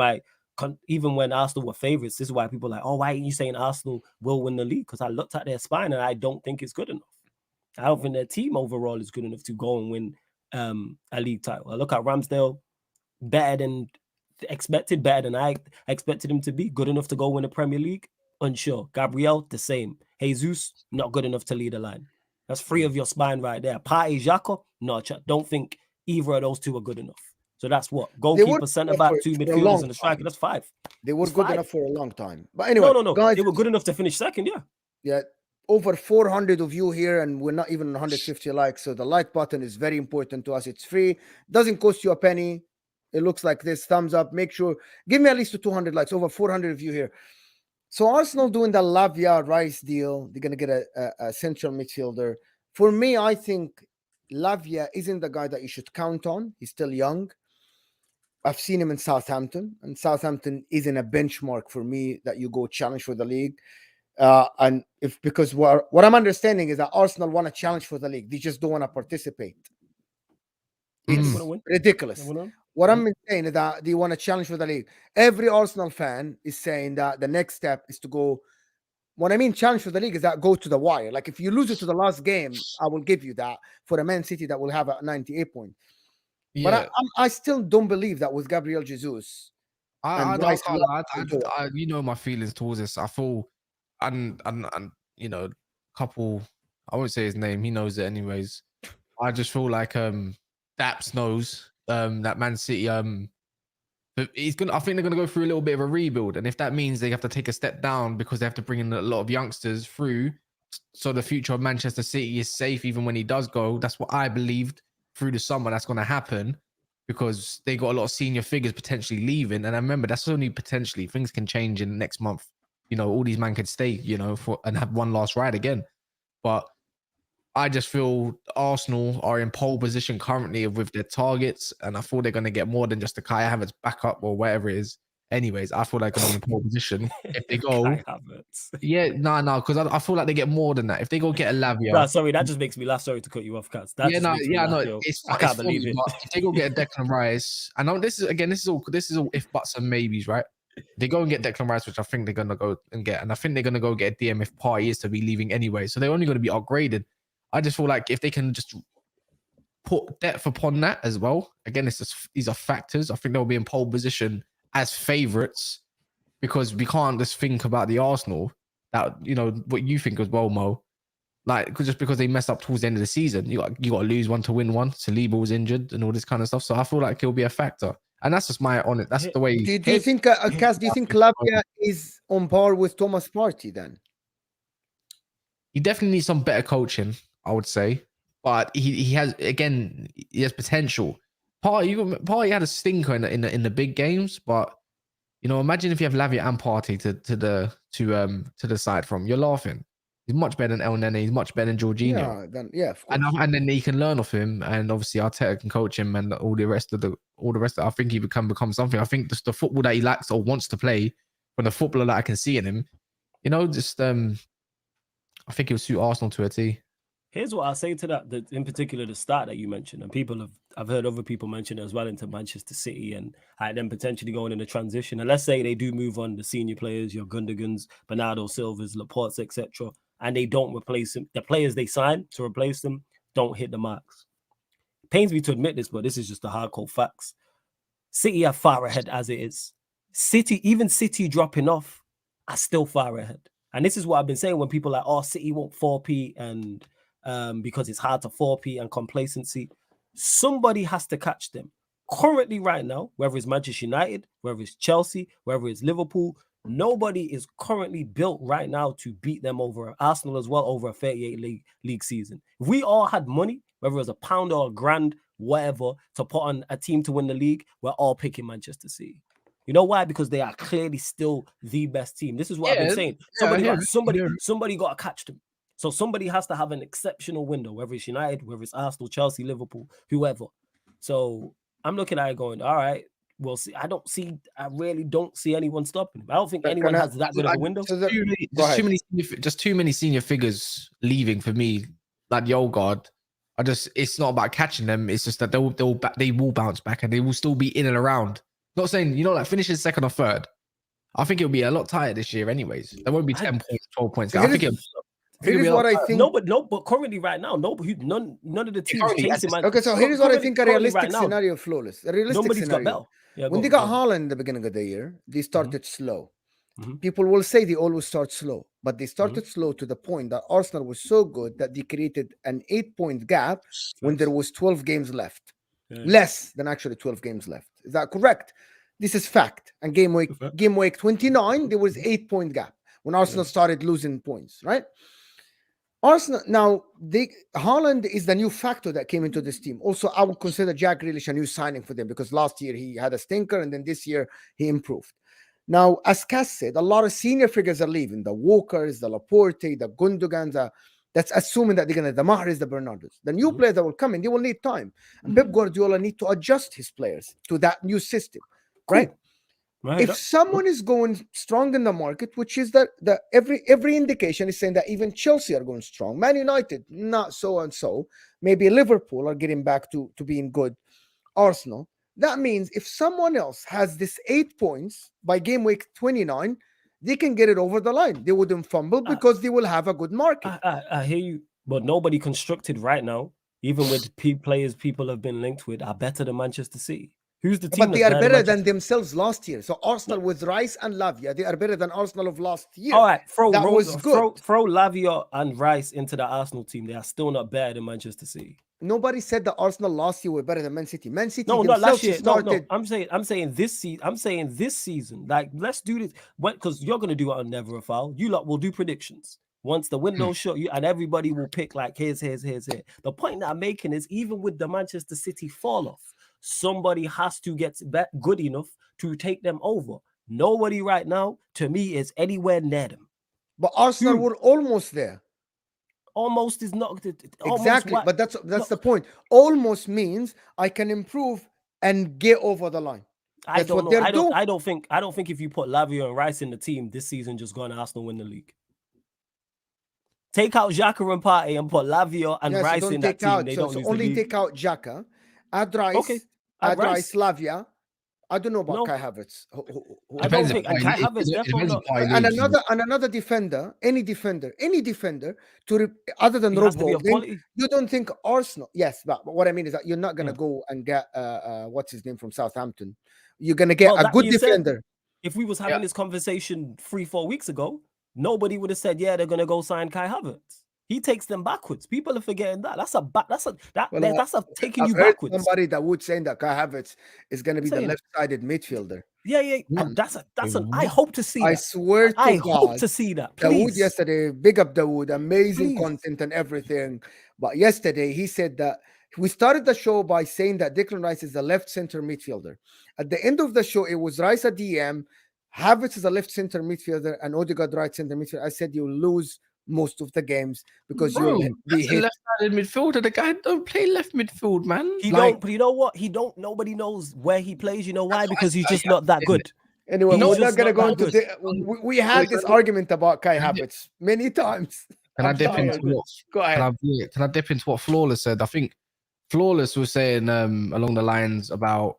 even when Arsenal were favourites, this is why people are like, oh, why are you saying Arsenal will win the league? Because I looked at their spine and I don't think it's good enough. I don't think their team overall is good enough to go and win a league title. I look at Ramsdale, better than expected, better than I expected him to be. Good enough to go win a Premier League? Unsure. Gabriel, the same. Jesus, not good enough to lead a line. That's 3 of your spine right there. Partey, Xhaka, don't think either of those 2 are good enough. So that's what? Goalkeeper, centre-back, 2 midfielders, and a striker. That's 5. They were good enough for a long time. But anyway, no. guys, they were good enough to finish second, yeah. Yeah, over 400 of you here, and we're not even 150 likes. So the like button is very important to us. It's free. Doesn't cost you a penny. It looks like this. Thumbs up. Make sure. Give me at least 200 likes. Over 400 of you here. So Arsenal doing the Lavia Rice deal. They're going to get a central midfielder. For me, I think Lavia isn't the guy that you should count on. He's still young. I've seen him in Southampton, and Southampton isn't a benchmark for me that you go challenge for the league. And because what I'm understanding is that Arsenal want to challenge for the league. They just don't want to participate. It's ridiculous. What I'm saying is that they want to challenge for the league. Every Arsenal fan is saying that the next step is to go. What I mean challenge for the league is that go to the wire. Like if you lose it to the last game, I will give you that for a Man City that will have a 98 point. Yeah. But I still don't believe that with Gabriel Jesus. You know my feelings towards this. I feel, and you know, couple. I won't say his name. He knows it anyways. I just feel like Daps knows that Man City but I think they're gonna go through a little bit of a rebuild, and if that means they have to take a step down because they have to bring in a lot of youngsters through, so the future of Manchester City is safe even when he does go. That's what I believed through the summer that's going to happen, because they got a lot of senior figures potentially leaving. And I remember that's only potentially, things can change in the next month. You know, all these men could stay, you know, and have one last ride again. But I just feel Arsenal are in pole position currently with their targets, and I feel they're going to get more than just the Kai Havertz backup or whatever it is. Anyways, I feel like they're in pole position. If they go, because I feel like they get more than that. If they go get a Lavia, no, sorry, that just makes me laugh. Sorry to cut you off, Cats. I can't believe it. If they go get a Declan Rice, I know this is all if buts and maybes, right? They go and get Declan Rice, which I think they're gonna go and get, and I think they're gonna go get a DM if Partey is to be leaving anyway. So they're only going to be upgraded. I just feel like if they can just put depth upon that as well, again, these are factors. I think they'll be in pole position as favourites, because we can't just think about the Arsenal that, you know, what you think as well, Mo. Like, just because they messed up towards the end of the season, you got to lose one to win one. Saliba was injured and all this kind of stuff. So I feel like it'll be a factor, and that's just my on it. That's the way. Do you think, Cass? Do you think Lavia is on par with Thomas Partey then? He definitely needs some better coaching, I would say, but he has potential. Partey had a stinker in the big games, but you know, imagine if you have Lavia and Partey to the side from. You're laughing. He's much better than El Nene. He's much better than Jorginho. And then he can learn off him, and obviously Arteta can coach him, and all the rest. I think he can become something. I think just the football that he lacks or wants to play, from the footballer that I can see in him, you know, just I think he'll suit Arsenal to a T. Here's what I'll say to that, in particular, the start that you mentioned, and I've heard other people mention it as well, into Manchester City and them potentially going in a transition. And let's say they do move on the senior players, your Gundogan's, Bernardo Silva's, Laporte's, etc., and they don't replace them. The players they sign to replace them don't hit the marks. It pains me to admit this, but this is just the hardcore facts. City are far ahead as it is. Even City dropping off are still far ahead. And this is what I've been saying when people are like, oh, City won't 4P and because it's hard to 4P and complacency. Somebody has to catch them. Currently, right now, whether it's Manchester United, whether it's Chelsea, whether it's Liverpool, nobody is currently built right now to beat them over Arsenal as well, over a 38 league season. If we all had money, whether it was £1 or £1,000, whatever, to put on a team to win the league, we're all picking Manchester City. You know why? Because they are clearly still the best team. This is what I've been saying. Somebody got to catch them. So somebody has to have an exceptional window, whether it's United, whether it's Arsenal, Chelsea, Liverpool, whoever. So I'm looking at it going, all right, we'll see. I really don't see anyone stopping him. I don't think anyone has that good of a window. Just too many senior figures leaving for me, like the old guard. It's not about catching them. It's just that they will bounce back and they will still be in and around. Not saying, you know, like finishing second or third. I think it'll be a lot tighter this year anyways. There won't be 10 points, 12 points. Here is what I think. But currently right now, none of the teams currently, chasing Man. Okay, so here is what I think a currently realistic right now, scenario of Flawless. A realistic nobody's got scenario. Bell. Yeah, When they got Haaland in the beginning of the year, they started slow. People will say they always start slow, but they started slow to the point that Arsenal was so good that they created an 8-point gap when there was 12 games left. Yeah. Less than actually 12 games left. Is that correct? This is fact. And game week 29, there was 8-point gap when Arsenal started losing points, right? Arsenal now, Haaland is the new factor that came into this team. Also, I would consider Jack Grealish a new signing for them because last year he had a stinker and then this year he improved. Now, as Cass said, a lot of senior figures are leaving. The Walkers, the Laporte, the Gundogans. That's assuming that they're going to, the Mahrez, the Bernardos. The new players that will come in, they will need time. And Pep Guardiola need to adjust his players to that new system, right? If someone is going strong in the market, which is that every indication is saying that even Chelsea are going strong. Man United, not so and so. Maybe Liverpool are getting back to being good. Arsenal. That means if someone else has this 8 points by game week 29, they can get it over the line. They wouldn't fumble because they will have a good market. I hear you, but nobody constructed right now, even with players people have been linked with, are better than Manchester City. Who's the team? But they are better than themselves last year. So Arsenal with Rice and Lavia, they are better than Arsenal of last year. All right, throw Lavia and Rice into the Arsenal team. They are still not better than Manchester City. Nobody said that Arsenal last year were better than Man City. Man City, no, not last year. Started... No, I'm saying this season. I'm saying this season. Like, let's do this. Because you're gonna do it on Never a Foul. You lot will do predictions. Once the window's shut, and everybody will pick like here's. The point that I'm making is even with the Manchester City fall off, somebody has to get good enough to take them over. Nobody right now, to me, is anywhere near them. But Arsenal were almost there. Almost is not exactly, but that's the point. Almost means I can improve and get over the line. I don't know. I don't think if you put Lavia and Rice in the team this season, just going to Arsenal win the league. Take out Xhaka and Partey and put Lavia and Rice in that team. They don't only take out Xhaka, add Rice, add Rice, Lavia. I don't know about Kai Havertz. I don't think Kai Havertz and another defender, any defender other than Rob Holding. You don't think Arsenal? Yes, but what I mean is that you're not gonna go and get what's his name from Southampton. You're gonna get a good defender. If we was having this conversation 3-4 weeks ago, nobody would have said, "Yeah, they're gonna go sign Kai Havertz." He takes them backwards. People are forgetting that. That's taking you backwards. Somebody that would say that Kai Havertz is going to be the left-sided midfielder. Yeah. I hope to see that. I swear to God. I hope to see that. Dawood yesterday, big up Dawood, amazing content and everything. But yesterday he said that we started the show by saying that Declan Rice is the left center midfielder. At the end of the show, it was Rice at DM, Havertz is a left center midfielder, and Odegaard right center midfielder. I said you'll lose most of the games because you'll be hit. Left-sided midfielder. The guy don't play left midfield, man. But you know what? Nobody knows where he plays. You know why? Because he's just not that good. Anyway, we're not gonna go into we had this argument about Kai Havertz many times. Can I dip into what? Go ahead. Can I dip into what Flawless said? I think Flawless was saying along the lines about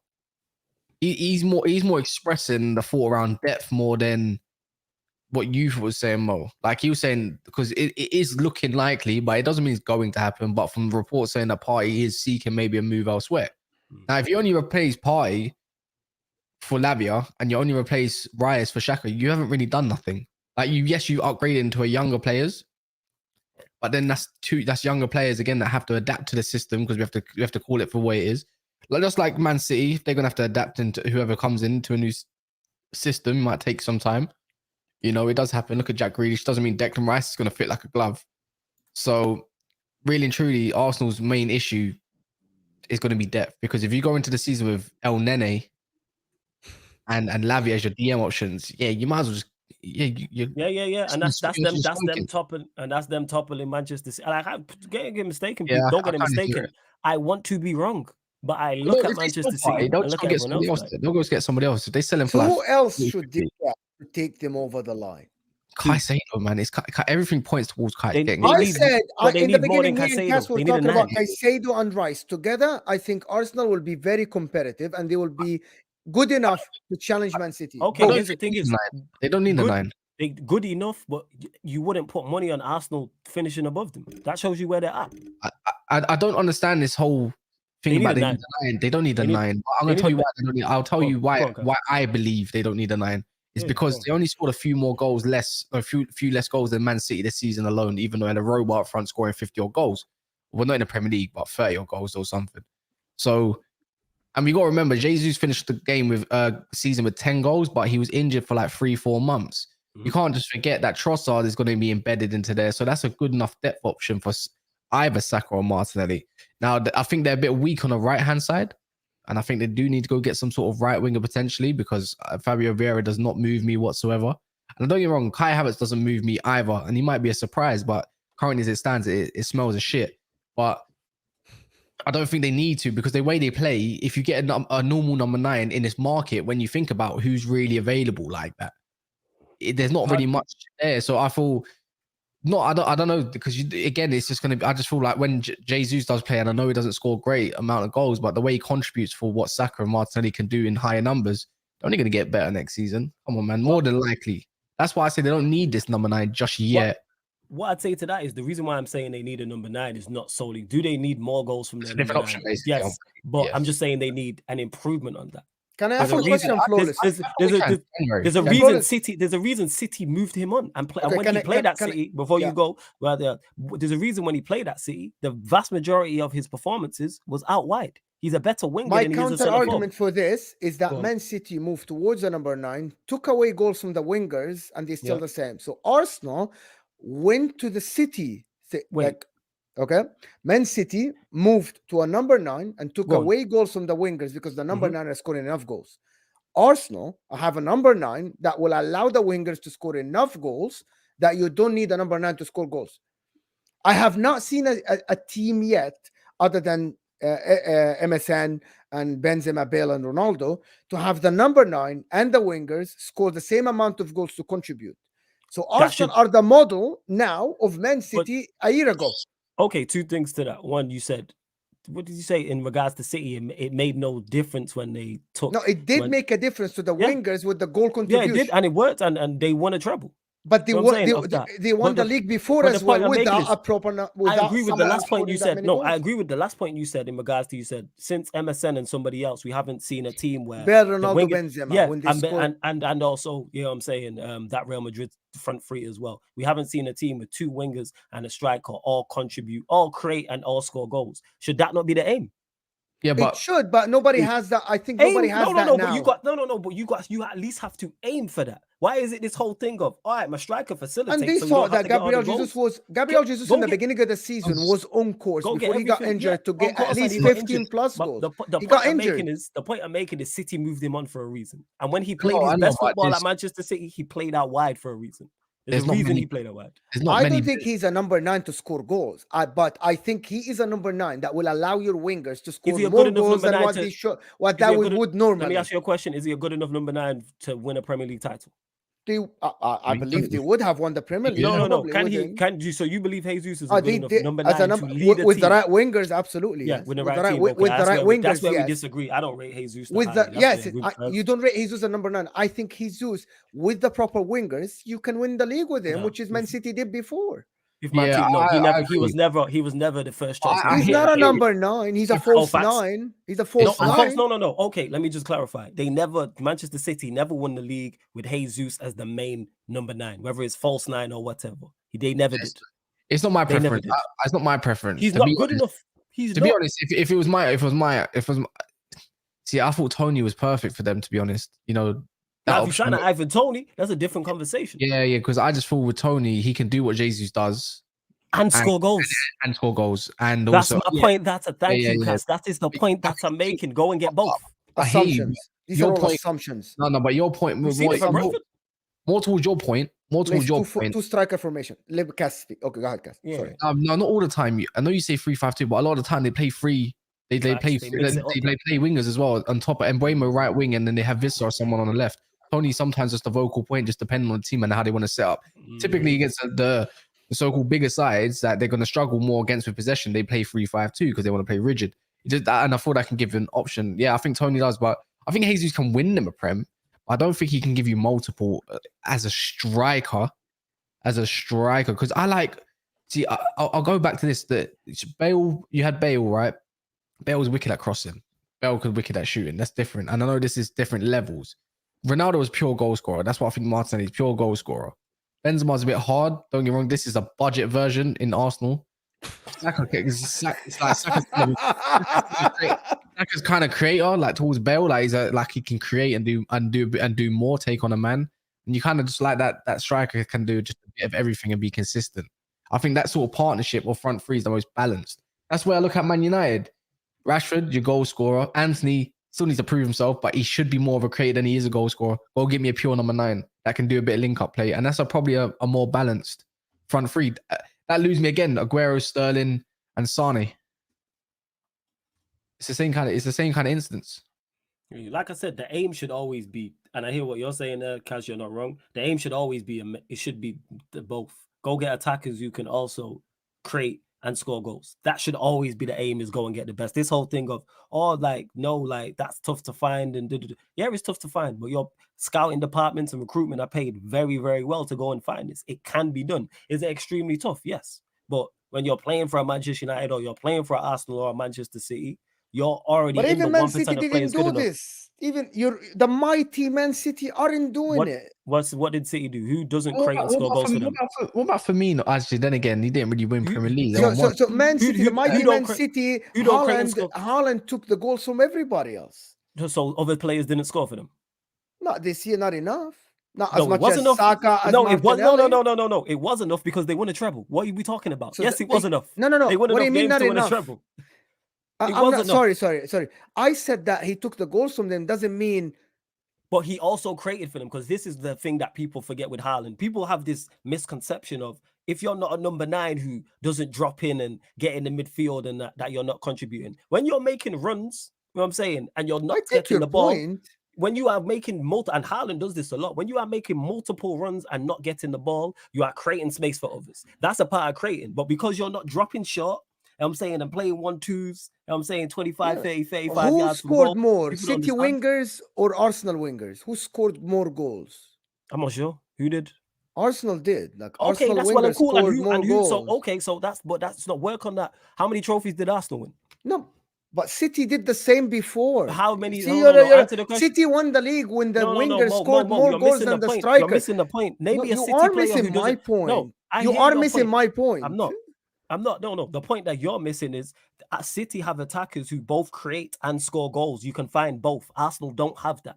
he's more expressing the thought around depth more than what you was saying, Mo. Like he was saying, because it is looking likely, but it doesn't mean it's going to happen. But from the report saying that Partey is seeking maybe a move elsewhere. Now, if you only replace Partey for Lavia and you only replace Rice for Xhaka, you haven't really done nothing. Like you upgraded into a younger players, but then that's younger players again that have to adapt to the system because we have to call it for what it is. Like just like Man City, they're gonna have to adapt into whoever comes into a new system. It might take some time. You know, it does happen. Look at Jack Grealish. Doesn't mean Declan Rice is going to fit like a glove. So, really and truly, Arsenal's main issue is going to be depth. Because if you go into the season with El Nene and Lavia as your DM options, you might as well just and that's them toppling Manchester City. Like, don't get mistaken. I want to be wrong. But I look at Manchester City. They'll go get somebody else. If they sell him for who else should they get to take them over the line? Caicedo, man. It's everything points towards Caicedo. I said in the beginning, me and Cass were talking about Caicedo and Rice together. I think Arsenal will be very competitive and they will be good enough to challenge Man City. Okay, here's the thing: they don't need the 9. They good enough, but you wouldn't put money on Arsenal finishing above them. That shows you where they're at. I don't understand this whole thing They about need they a need a 9. They don't need a They need- 9. I'm they gonna tell need you a- why they don't need. I'll tell Go you on, why go on, why I believe they don't need a 9. It's Yeah, because go on. they only scored a few more goals less, a few less goals than Man City this season alone, even though they had a robot up front scoring 50 odd goals. Well, not in the Premier League, but 30 odd goals or something. So, and we got to remember, Jesus finished the game with season with 10 goals, but he was injured for like 3-4 months. You can't just forget that Trossard is going to be embedded into there. So that's a good enough depth option for either Saka or Martinelli. Now, I think they're a bit weak on the right-hand side. And I think they do need to go get some sort of right winger potentially, because Fabio Vieira does not move me whatsoever. And don't get me wrong, Kai Havertz doesn't move me either. And he might be a surprise, but currently as it stands, it smells of shit. But I don't think they need to, because the way they play, if you get a normal number 9 in this market, when you think about who's really available like that, there's not really much there. So I feel I don't know, because again, it's just going to be, I just feel like when Jesus does play, and I know he doesn't score a great amount of goals, but the way he contributes for what Saka and Martinelli can do in higher numbers, they're only going to get better next season. Come on, man, more than likely. That's why I say they don't need this number 9 just yet. What I'd say to that is the reason why I'm saying they need a number 9 is not solely, do they need more goals from their number 9? Yes, but I'm just saying they need an improvement on that. Can I ask a question, Flawless? There's a reason City. There's a reason City moved him on, and when he played at City, before you go, there's a reason when he played at City, the vast majority of his performances was out wide. He's a better winger. My counter argument for this is that Man City moved towards the number 9, took away goals from the wingers, and they're still the same. So Arsenal went to the City, Man City moved to a number 9 and took away goals from the wingers because the number 9 is scoring enough goals. Arsenal have a number 9 that will allow the wingers to score enough goals that you don't need a number 9 to score goals. I have not seen a team yet, other than MSN and Benzema, Bale, and Ronaldo, to have the number 9 and the wingers score the same amount of goals to contribute. So Arsenal are the model now of Man City a year ago. Okay, 2 things to that. One, you said, what did you say in regards to City? It made no difference when they took. No, it did make a difference to the wingers with the goal contribution. Yeah, it did, and it worked, and they won a treble. But they won the league before as well without a proper. I agree with the last point you said. No, I agree with the last point you said in regards to, you said since MSN and somebody else, we haven't seen a team where Ronaldo, Benzema, when they and also, you know what I'm saying, that Real Madrid front three as well. We haven't seen a team with 2 wingers and a striker all contribute, all create, and all score goals. Should that not be the aim? Yeah, but it should, but nobody has that. I think nobody has that now. But you at least have to aim for that. Why is it this whole thing of, all right, my striker facilitates? And they saw that Gabriel Jesus in the beginning of the season was on course before he got injured to get at least 15 plus goals. He got injured. The point I'm making is City moved him on for a reason. And when he played his best football at Manchester City, he played out wide for a reason. There's a reason he played out wide. I don't think he's a number 9 to score goals, but I think he is a number 9 that will allow your wingers to score more goals than what they would normally. Let me ask you a question. Is he a good enough number 9 to win a Premier League title? I believe they would have won the Premier League. No. So you believe Jesus is a good enough number 9 to lead with the right wingers? Absolutely. Yeah, yes. with the right team. With the right wingers. That's where we disagree. I don't rate Jesus. You don't rate Jesus a number 9. I think Jesus with the proper wingers, you can win the league with him, which is Man City did before. He was never the first choice. He's not a number 9. He's a false 9. He's a false 9. No. Okay, let me just clarify. Manchester City never won the league with Jesus as the main number 9, whether it's false 9 or whatever. They never did. It's not my preference. It's not my preference. He's not good enough. To be honest, if it was my, see, I thought Tony was perfect for them. To be honest, you know. Now, if you're trying to Ivan Tony, that's a different conversation. Yeah, because I just thought with Tony, he can do what Jesus does and score goals. And score goals. And that's also, my point. That's a thank you, Cass. That is the point that I'm making. Go and get both. Assumptions. These are all assumptions. No, but your point more towards your point. Two striker formation. Let Cass speak. Okay, go ahead, Cass. Sorry. No, not all the time. I know you say 3-5-2, but a lot of the time they play 3. They play wingers as well on top of Mbuemo right wing, and then they have Vissa or someone on the left. Tony sometimes just a vocal point, just depending on the team and how they want to set up. Typically against the so-called bigger sides that they're going to struggle more against with possession, they play 3-5-2 because they want to play rigid. And I thought I can give an option. Yeah, I think Tony does, but I think Jesus can win them a Prem. I don't think he can give you multiple as a striker. Because I'll go back to this. That Bale, you had Bale, right? Bale was wicked at crossing. Bale could wicked at shooting. That's different. And I know this is different levels. Ronaldo was pure goal scorer. That's what I think Martinelli is, pure goal scorer. Benzema's a bit hard. Don't get me wrong. This is a budget version in Arsenal. Saka's kind of creator, like towards Bale. Like he can create and do more, take on a man. And you kind of just like that striker can do just a bit of everything and be consistent. I think that sort of partnership or front three is the most balanced. That's where I look at Man United. Rashford, your goal scorer. Anthony still needs to prove himself, but he should be more of a creator than he is a goal scorer. Go give me a pure number 9 that can do a bit of link-up play. And that's probably a more balanced front three. That loses me again. Aguero, Sterling, and Sane. It's the same kind of instance. Like I said, the aim should always be, and I hear what you're saying there, Kaz, you're not wrong. The aim should always be, it should be both. Go get attackers who can also create and score goals. That should always be the aim, is go and get the best. This whole thing of, that's tough to find. And yeah, it's tough to find, but your scouting departments and recruitment are paid very, very well to go and find this. It can be done. Is it extremely tough? Yes. But when you're playing for a Manchester United or you're playing for Arsenal or a Manchester City, you're already in the 1% City of players didn't good do enough. this. Even the mighty Man City aren't doing it. What did City do? Who doesn't create and score goals for them? What about Firmino? Actually, then again, he didn't really win Premier League. So Man City, the mighty Man City, Haaland took the goals from everybody else. So other players didn't score for them? Not this year, not enough. Not as much as Saga, as no, it was no. It was enough because they won a treble. What are we talking about? So yes, it was enough. No. They won what do you enough mean games not to win enough? a treble. Sorry. I said that he took the goals from them doesn't mean. But he also created for them, because this is the thing that people forget with Haaland. People have this misconception of, if you're not a number 9 who doesn't drop in and get in the midfield and that you're not contributing. When you're making runs, you know what I'm saying, and you're not getting the ball. When you are making and Haaland does this a lot, when you are making multiple runs and not getting the ball, you are creating space for others. That's a part of creating. But because you're not dropping short, I'm saying, and playing 1-2s, I'm saying 25, 30, 35 yards. Who scored more, City wingers or Arsenal wingers? Who scored more goals? I'm not sure. Who did? Arsenal did. Like okay, Arsenal that's well and cool. Scored more goals. So that's not work on that. How many trophies did Arsenal win? No. But City did the same before. How many? City won the league when the wingers scored more goals than the strikers. You're missing the point. Maybe a City player who doesn't. No, you are missing my point. I'm not. No. The point that you're missing is at City have attackers who both create and score goals. You can find both. Arsenal don't have that.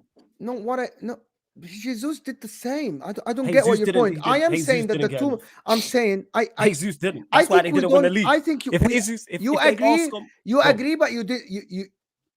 Jesus did the same. I don't get what your point. I am saying that the two. I'm saying Jesus didn't. That's why they didn't win the league. I think you agree. You agree, but you did.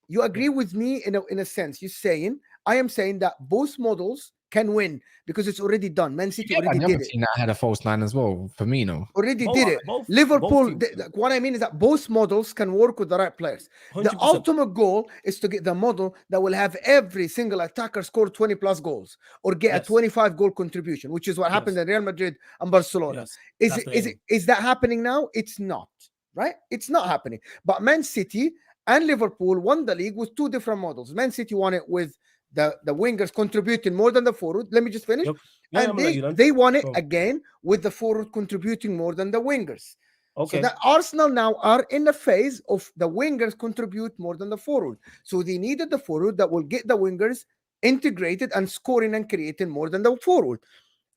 You agree with me in a sense. You're saying I am saying that both models can win because it's already done. Man City already did it. That had a false 9 as well. Firmino already did it. Liverpool. What I mean is that both models can work with the right players. 100%. The ultimate goal is to get the model that will have every single attacker score 20 plus goals or get a 25 goal contribution, which is what happened in Real Madrid and Barcelona. Is that happening now? It's not, right? It's not happening. But Man City and Liverpool won the league with 2 different models. Man City won it with the wingers contributing more than the forward. Let me just finish. They won it again with the forward contributing more than the wingers. Okay. So that Arsenal now are in the phase of the wingers contribute more than the forward. So they needed the forward that will get the wingers integrated and scoring and creating more than the forward.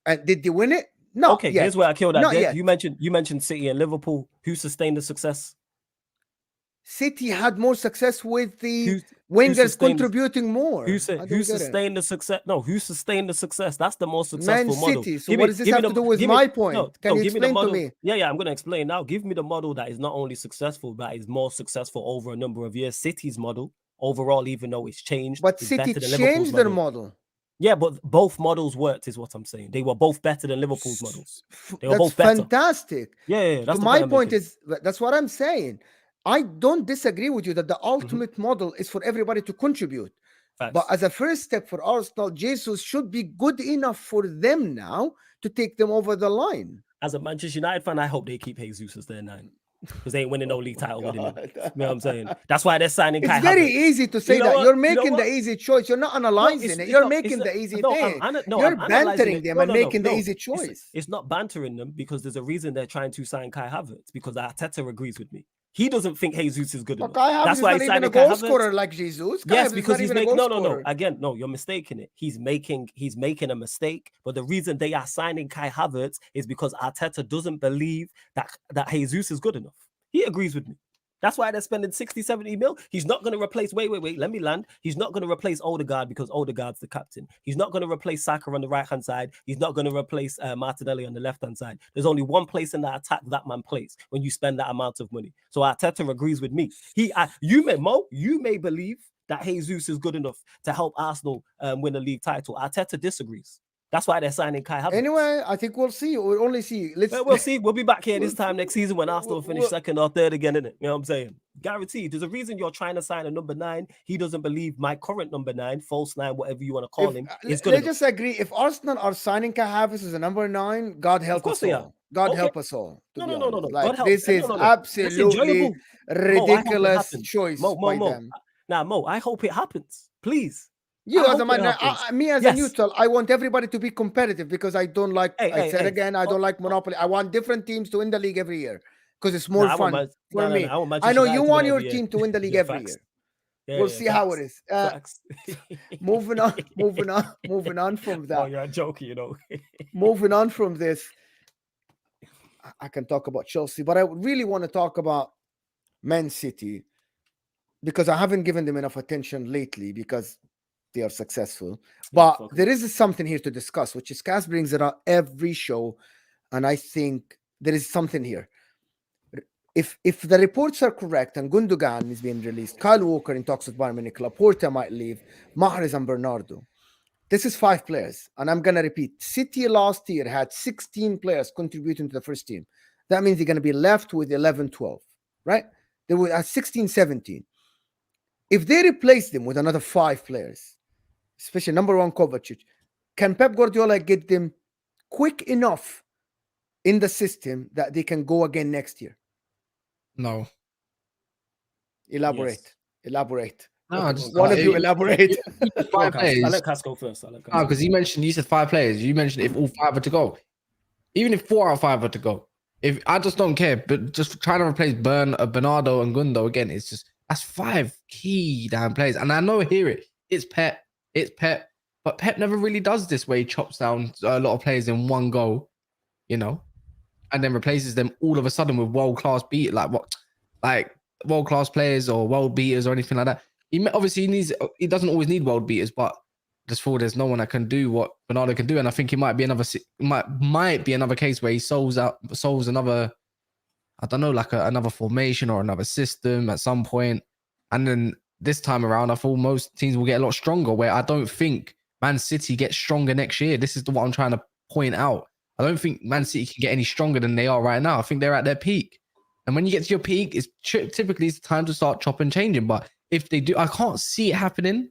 And did they win it? No. Okay, here's where I killed that. You mentioned City and Liverpool. Who sustained the success? City had more success with the wingers contributing more. Who sustained the success? No, who sustained the success? That's the most successful model. So what does this have to do with my point? Can you explain to me? Yeah, I'm going to explain now. Give me the model that is not only successful, but is more successful over a number of years. City's model, overall, even though it's changed. But City changed their model. Yeah, but both models worked, is what I'm saying. They were both better than Liverpool's models. They were both better. Fantastic. Yeah, that's my point. That's what I'm saying. I don't disagree with you that the ultimate model is for everybody to contribute. Facts. But as a first step for Arsenal, Jesus should be good enough for them now to take them over the line. As a Manchester United fan, I hope they keep Jesus as their 9. because they ain't winning no league title with him. God. You know what I'm saying? That's why they're signing Kai It's very Havertz. easy to say know that. what? You're You know making the what? easy choice. You're not No, analyzing it. You're making the easy thing. You're I'm analyzing bantering it. them No, and no, making the no. easy choice. It's not bantering them because there's a reason they're trying to sign Kai Havertz, because Arteta agrees with me. He doesn't think Jesus is good But enough. Kai Havertz That's is why not he's even a signing Kai goal Havertz. scorer like Jesus. Kai Yes, Havertz because is he's not even making a goal no. scorer. Again, no, you're mistaking it. He's making a mistake. But the reason they are signing Kai Havertz is because Arteta doesn't believe that Jesus is good enough. He agrees with me. That's why they're spending 60, 70 mil. He's not going to replace, wait, let me land. He's not going to replace Odegaard because Odegaard's the captain. He's not going to replace Saga on the right-hand side. He's not going to replace Martinelli on the left-hand side. There's only one place in that attack that man plays when you spend that amount of money. So Arteta agrees with me. You may believe that Jesus is good enough to help Arsenal win a league title. Arteta disagrees. That's why they're signing Kai Havertz. Anyway, I think we'll see. We'll only see. We'll see. We'll be back here this time next season when Arsenal finish second or third again, innit? You know what I'm saying? Guaranteed. There's a reason you're trying to sign a number 9. He doesn't believe my current number 9, false 9, whatever you want to call him, is good Let's enough. just agree. If Arsenal are signing Kai Havertz as a number 9, God help us all. God help us all. No. Like, God help. this is absolutely ridiculous choice by them. Now, Mo, I hope it happens. Please. You as a man, me as a neutral, I want everybody to be competitive because I don't like. I don't like monopoly. I want different teams to win the league every year because it's more fun for me. I know you want your team to win the league every year. We'll see how it is. Moving on from that. Oh, you're joking, you know. Moving on from this, I can talk about Chelsea, but I really want to talk about Man City because I haven't given them enough attention lately because they are successful. But there is something here to discuss, which is Cass brings it up every show, and I think there is something here. If the reports are correct and Gundogan is being released, Kyle Walker in talks with Bayern Munich, Laporta might leave, Mahrez and Bernardo. This is 5 players, and I'm going to repeat. City last year had 16 players contributing to the first team. That means they're going to be left with 11, 12, right? They were at 16, 17. If they replace them with another 5 players, especially number 1 Kovacic, can Pep Guardiola get them quick enough in the system that they can go again next year? No. Elaborate. No, just one of you elaborate. 5 players. I'll let Cass go first. Because you said 5 players. You mentioned if all 5 are to go. Even if 4 out of 5 are to go. If I just don't care, but just trying to replace Bernardo and Gundo again, that's 5 key damn players. And I know it's Pep, but Pep never really does this where he chops down a lot of players in one go, you know, and then replaces them all of a sudden with world-class world-class players or world beaters or anything like that. He doesn't always need world beaters, but just for there's no one that can do what Bernardo can do. And I think it might be another case where he solves another, I don't know, like another formation or another system at some point. And then this time around, I thought most teams will get a lot stronger, where I don't think Man City gets stronger next year. This is what I'm trying to point out. I don't think Man City can get any stronger than they are right now. I think they're at their peak. And when you get to your peak, it's typically it's time to start chopping and changing. But if they do, I can't see it happening.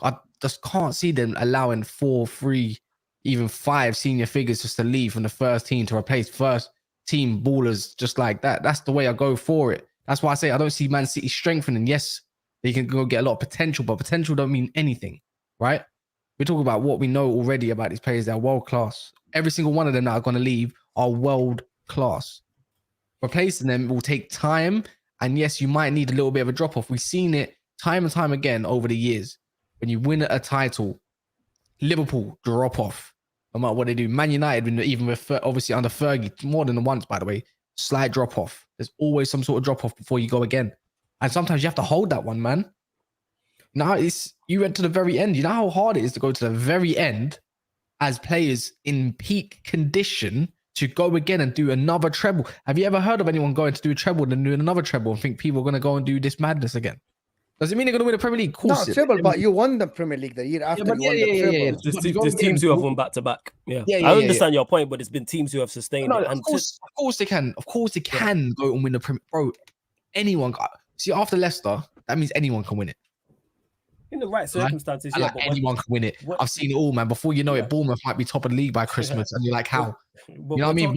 I just can't see them allowing 4, 3, even 5 senior figures just to leave from the first team to replace first team ballers just like that. That's the way I go for it. That's why I say I don't see Man City strengthening. Yes, they can go get a lot of potential, but potential don't mean anything, right? We talk about what we know already about these players. They're world class. Every single one of them that are going to leave are world class. Replacing them will take time. And yes, you might need a little bit of a drop off. We've seen it time and time again over the years. When you win a title, Liverpool drop off. No matter what they do. Man United, even with obviously under Fergie, more than once, by the way, slight drop off. There's always some sort of drop off before you go again. And sometimes you have to hold that one, man. Now you went to the very end. You know how hard it is to go to the very end as players in peak condition to go again and do another treble. Have you ever heard of anyone going to do a treble and then doing another treble and think people are going to go and do this madness again? Does it mean they're going to win the Premier League? No, treble, but you won the Premier League the year after you won the treble. There's teams who have won back to back. Yeah, I understand your point, but it's been teams who have sustained it. Of course they can. Of course they can go and win the Premier. Bro, anyone. See, after Leicester, that means anyone can win it. In the right circumstances, but anyone can win it. I've seen it all, man. Before you know it, Bournemouth might be top of the league by Christmas, and you're like, how? You know what I mean?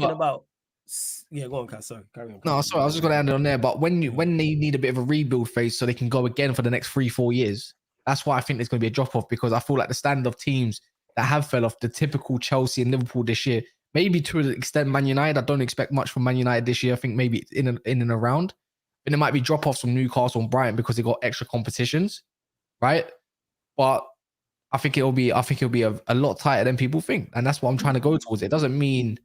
Yeah, go on, Kaz. Sorry, carry on. No, sorry, I was just going to end it on there. But when they need a bit of a rebuild phase so they can go again for the next 3-4 years, that's why I think there's going to be a drop off, because I feel like the standard of teams that have fell off, the typical Chelsea and Liverpool this year, maybe to an extent Man United. I don't expect much from Man United this year. I think maybe in and around. And there might be drop offs from Newcastle and Brighton because they got extra competitions, right? But I think it'll be a lot tighter than people think, and that's what I'm trying to go towards. It doesn't mean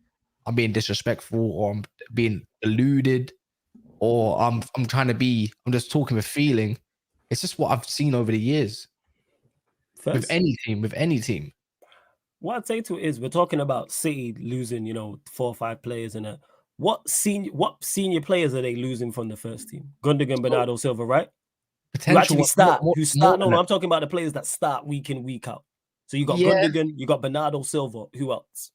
I'm being disrespectful or I'm being deluded or I'm just talking with feeling. It's just what I've seen over the years with any team. What I'd say to it is, we're talking about City losing, 4 or 5 players in it. What senior players are they losing from the first team? Gundogan, Bernardo Silva, right? Potential. Who actually start? Who start? No, no, I'm talking about the players that start week in, week out. So you got Gundogan, you got Bernardo Silva. Who else?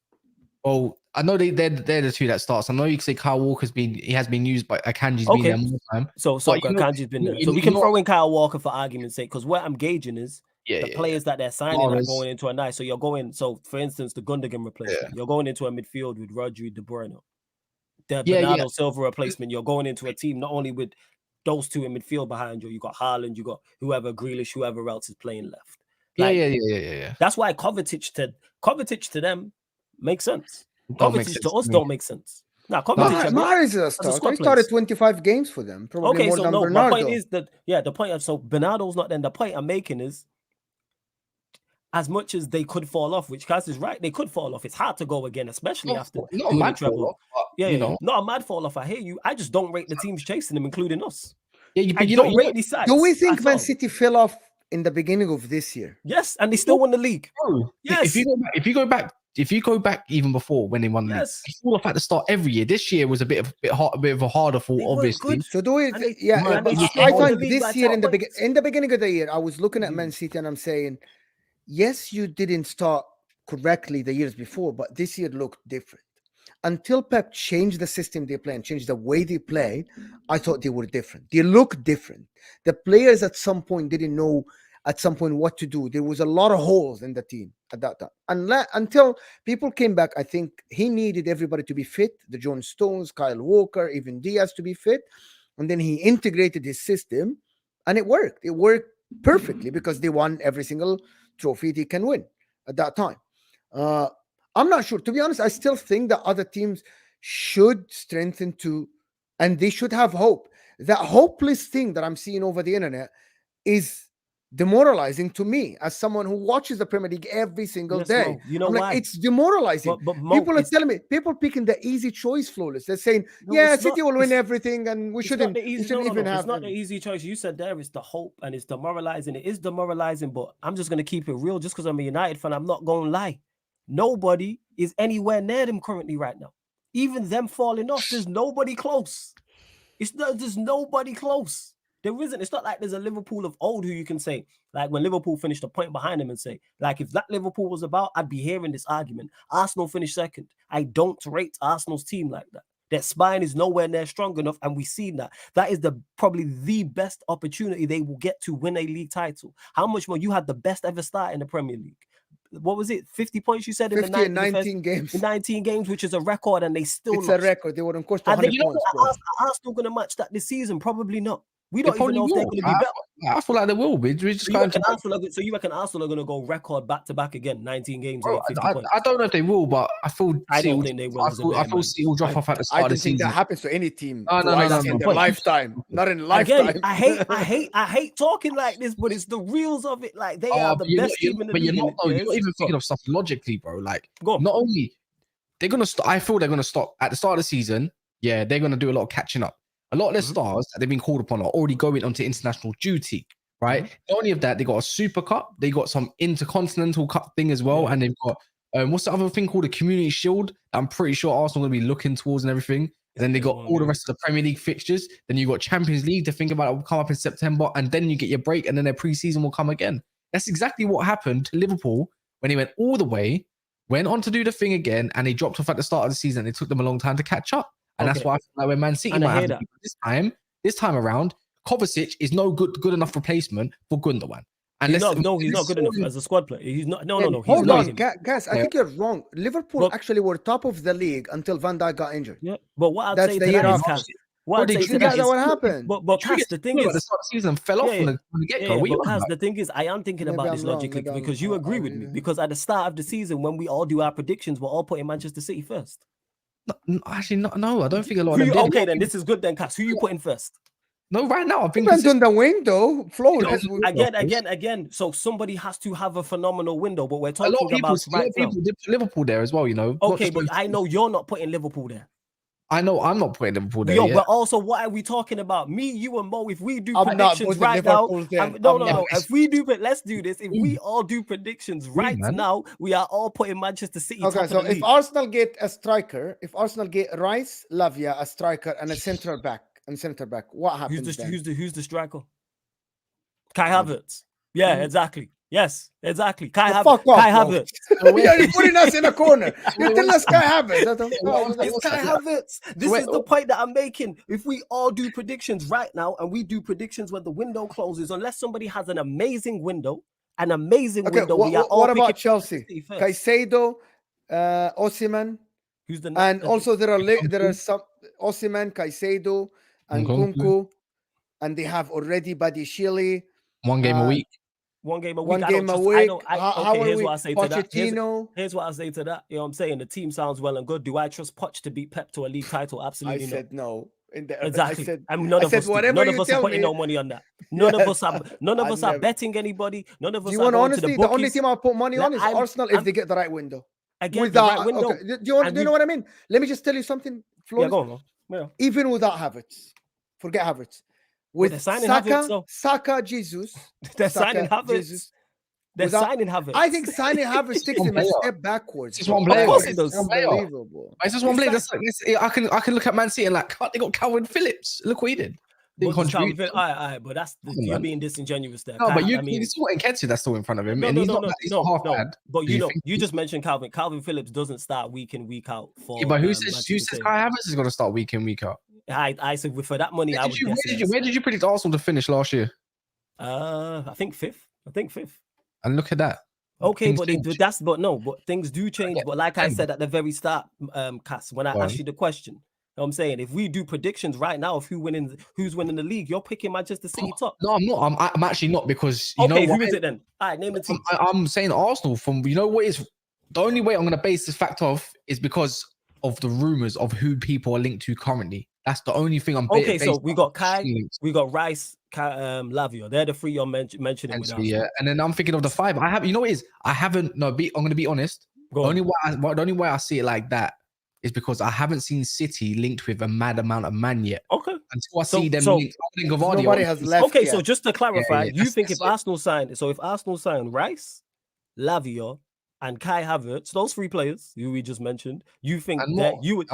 Oh, I know they're the two that starts. I know you can say Kyle Walker's been used, but Akanji's been there more time. So Akanji's been there. So we can throw in Kyle Walker for argument's sake, because what I'm gauging is the players that they're signing are going into a nice. So you're going. So for instance, the Gundogan replacement, you're going into a midfield with Rodri, De Bruyne. The Bernardo Silva replacement, you're going into a team not only with those two in midfield behind you. You got Haaland, you got whoever Grealish, whoever else is playing left. Yeah. That's why Kovacic to them makes sense. Kovacic to us don't make sense. Now, Mahrez is a starter. He started 25 games for them. Probably more than Bernardo. My point is that the point of Bernardo's not then. The point I'm making is, as much as they could fall off, which Kaz is right, they could fall off. It's hard to go again, especially after not a mad fall off, not a mad fall off. I hear you. I just don't rate the teams chasing them, including us. Yeah, I don't rate these sides. Do we think Man City fell off in the beginning of this year? Yes, and they still won the league. Bro, yes. If you go back even before when they won the league, they fall off at the start every year. This year was a bit of a harder fall, obviously. So do it. I find this year in the beginning of the year, I was looking at Man City and I'm saying, yes, you didn't start correctly the years before, but this year looked different. Until Pep changed the system they play and changed the way they play, I thought they were different. They looked different. The players at some point didn't know what to do. There was a lot of holes in the team at that time. Until people came back, I think he needed everybody to be fit. The John Stones, Kyle Walker, even Diaz to be fit. And then he integrated his system and it worked. It worked perfectly because they won every single trophy they can win at that time. I'm not sure. To be honest, I still think that other teams should strengthen and they should have hope. That hopeless thing that I'm seeing over the internet is demoralizing to me as someone who watches the Premier League every single day. You know why? It's demoralizing. But people are telling me, people picking the easy choice flawless. They're saying, City will win everything and we shouldn't even have. It's not the easy choice. You said there is the hope and it's demoralizing. It is demoralizing, but I'm just going to keep it real. Just because I'm a United fan, I'm not going to lie. Nobody is anywhere near them currently right now. Even them falling off, there's nobody close. There's nobody close. There isn't. It's not like there's a Liverpool of old who you can say, like when Liverpool finished a point behind them and say, like if that Liverpool was about, I'd be hearing this argument. Arsenal finished second. I don't rate Arsenal's team like that. Their spine is nowhere near strong enough, and we've seen that. That is probably the best opportunity they will get to win a league title. How much more? You had the best ever start in the Premier League. What was it? 50 points you said in 19 games. In 19 games, which is a record, and they still It's a record. They would of course 100 points. Are Arsenal going to match that this season? Probably not. We don't even know if they're going to be better. I feel like they will be. So you reckon Arsenal are going to go record back to back again? 19 games. Bro, I don't know if they will, but I don't think they will. I feel City will drop off at the start of the season. I don't think that happens to any team. No. In their lifetime. Not in lifetime. Again, I hate talking like this, but it's the reals of it. Like they are the best team in the league. But you're not even thinking of stuff logically, bro. Like not only they're going to stop. I feel they're going to stop at the start of the season. Yeah, they're going to do a lot of catching up. A lot of their stars that they've been called upon are already going onto international duty, right? Not only of that, they got a Super Cup, they got some Intercontinental Cup thing as well, and they've got what's the other thing called a Community Shield? I'm pretty sure Arsenal will be looking towards and everything. And then they got all the rest of the Premier League fixtures. Then you got Champions League to think about. It will come up in September, and then you get your break, and then their pre-season will come again. That's exactly what happened to Liverpool when he went all the way, went on to do the thing again, and they dropped off at the start of the season. It took them a long time to catch up. And that's why I feel like when Man City might have this time around, Kovacic is no good enough replacement for Gundogan. He's not good enough as a squad player. He's not. No. He's Hold not on, him. guys. I think you're wrong. Liverpool But- actually were top of the league until Van Dijk got injured. Yeah, but what I'd That's say the to year that is, after. Cass, what I'd say to That's that is, what happened. but Cass, the thing at the is, start of the season fell off Yeah, from the get-go. What are you but on Kaz, about? the thing is, I am thinking Maybe about I'm this wrong, logically maybe because you agree with me. Because at the start of the season, when we all do our predictions, we're all putting Manchester City first. Actually, no. I don't think a lot of them did. Okay, then this is good then, Cass. Who you putting first? No, right now I've been Depends on consistent. the window. Flawless. Again. So somebody has to have a phenomenal window, but we're A talking lot of people, about right now. did put Liverpool there as well. You know. Okay, but I know you're not putting Liverpool there. I know I'm not putting Liverpool there. Yo, yet. but also, what are we talking about? Me, you, and Mo. If we do I'm not predictions putting right now, Liverpool there. no. If we do, but let's do this. If we all do predictions right man. now, we are all putting Manchester City. Okay, top so of the if league. Arsenal get a striker, if Arsenal get Rice, Lavia, a striker, and a centre back, what happens then? Who's the striker? Kai Havertz. Yeah, exactly. Yes, exactly. Kai Fuck off, Kai bro. Havertz. You're putting us in a corner. You're telling us Kai Havertz. It's Kai Havertz. This is the point that I'm making. If we all do predictions right now, and we do predictions when the window closes, unless somebody has an amazing window, Okay, window, we are all what about picking Chelsea? City first. Caicedo, Osimhen, Who's the and also there are some Osimhen, Caicedo, and Nkunku, and they have already Badiashile. One game a week. One game a week. One game a week. Here's what I say to that. Here's what I say to that. You know what I'm saying? The team sounds well and good. Do I trust Poch to beat Pep to a league title? Absolutely I said no. Exactly. I said, none of us are putting no money on that. None of us are betting anybody. None of us do you are want going honesty? to the The only bookies. team I'll put money on is Arsenal if they get the right window. Again, the right window. Okay. Do you know what I mean? Let me just tell you something. Yeah, go on. Yeah. Even without Havertz, forget Havertz. With Saka, Jesus, they're signing Havertz. They're signing Havertz. I think signing Havertz takes him a step backwards. It's one player. Of course it does. Unbelievable. It's just one player. I can look at Man City and like, they got Calvin Phillips. Look what he did. But that's you're being disingenuous there. No, but it's still Nketiah that's still in front of him. He's not half bad. But you just mentioned Calvin. Calvin Phillips doesn't start week in, week out for. Yeah, but who says Kai Havertz is going to start week in, week out? I said for that money, where did you predict Arsenal to finish last year? I think fifth. And look at that. Okay, but things do change. But like I said at the very start, Cass, when I asked you the question, you know what I'm saying, if we do predictions right now of who's winning the league, you're picking Manchester City top. No, I'm not. I'm actually not because who is it then? All right, name the team. I'm saying Arsenal. From what is the only way I'm going to base this fact off is because of the rumors of who people are linked to currently. That's the only thing I'm. Okay, so we got Kai, we got Rice, Lavia. They're the three you're mentioning. Yeah, and then I'm thinking of the five. I'm going to be honest. The only way I see it like that is because I haven't seen City linked with a mad amount of man yet. Okay. Until I see them linked. Nobody has left. Okay, so just to clarify, you think if Arsenal sign Rice, Lavia, and Kai Havertz, those three players who we just mentioned, you think that you would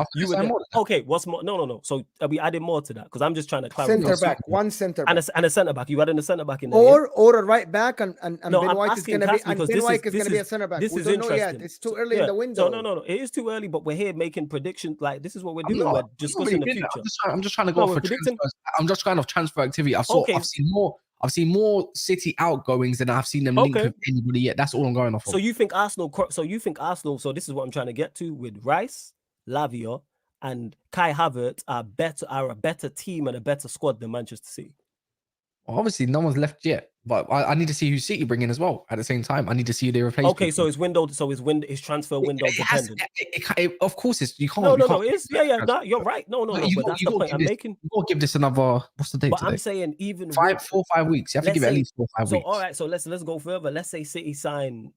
okay, what's more? No. So are we adding more to that? Because I'm just trying to clarify. One center back. And a centre back. You adding a centre back in there. Or a right back and no, Ben White is going to be a centre back. This is interesting. It's too early in the window. No. It is too early, but we're here making predictions. Like this is what we're doing. We're discussing the future. I'm just trying to go for transfers. I'm just kind of transfer activity. I've seen more City outgoings than I've seen them linked with anybody yet. That's all I'm going off of. So you think Arsenal? So this is what I'm trying to get to with Rice, Lavia, and Kai Havertz are a better team and a better squad than Manchester City. Well, obviously, no one's left yet, but I need to see who City bring in as well. At the same time, I need to see who they replace. Okay, so his transfer window dependent. Of course, you can't. No, it is. Yeah. No, you're right. No. But that's the point I'm making. You got to give this another. What's the date? But today? I'm saying even 4 or 5 weeks. You have to give it at least 4 or 5 weeks. So all right, so let's go further. Let's say City sign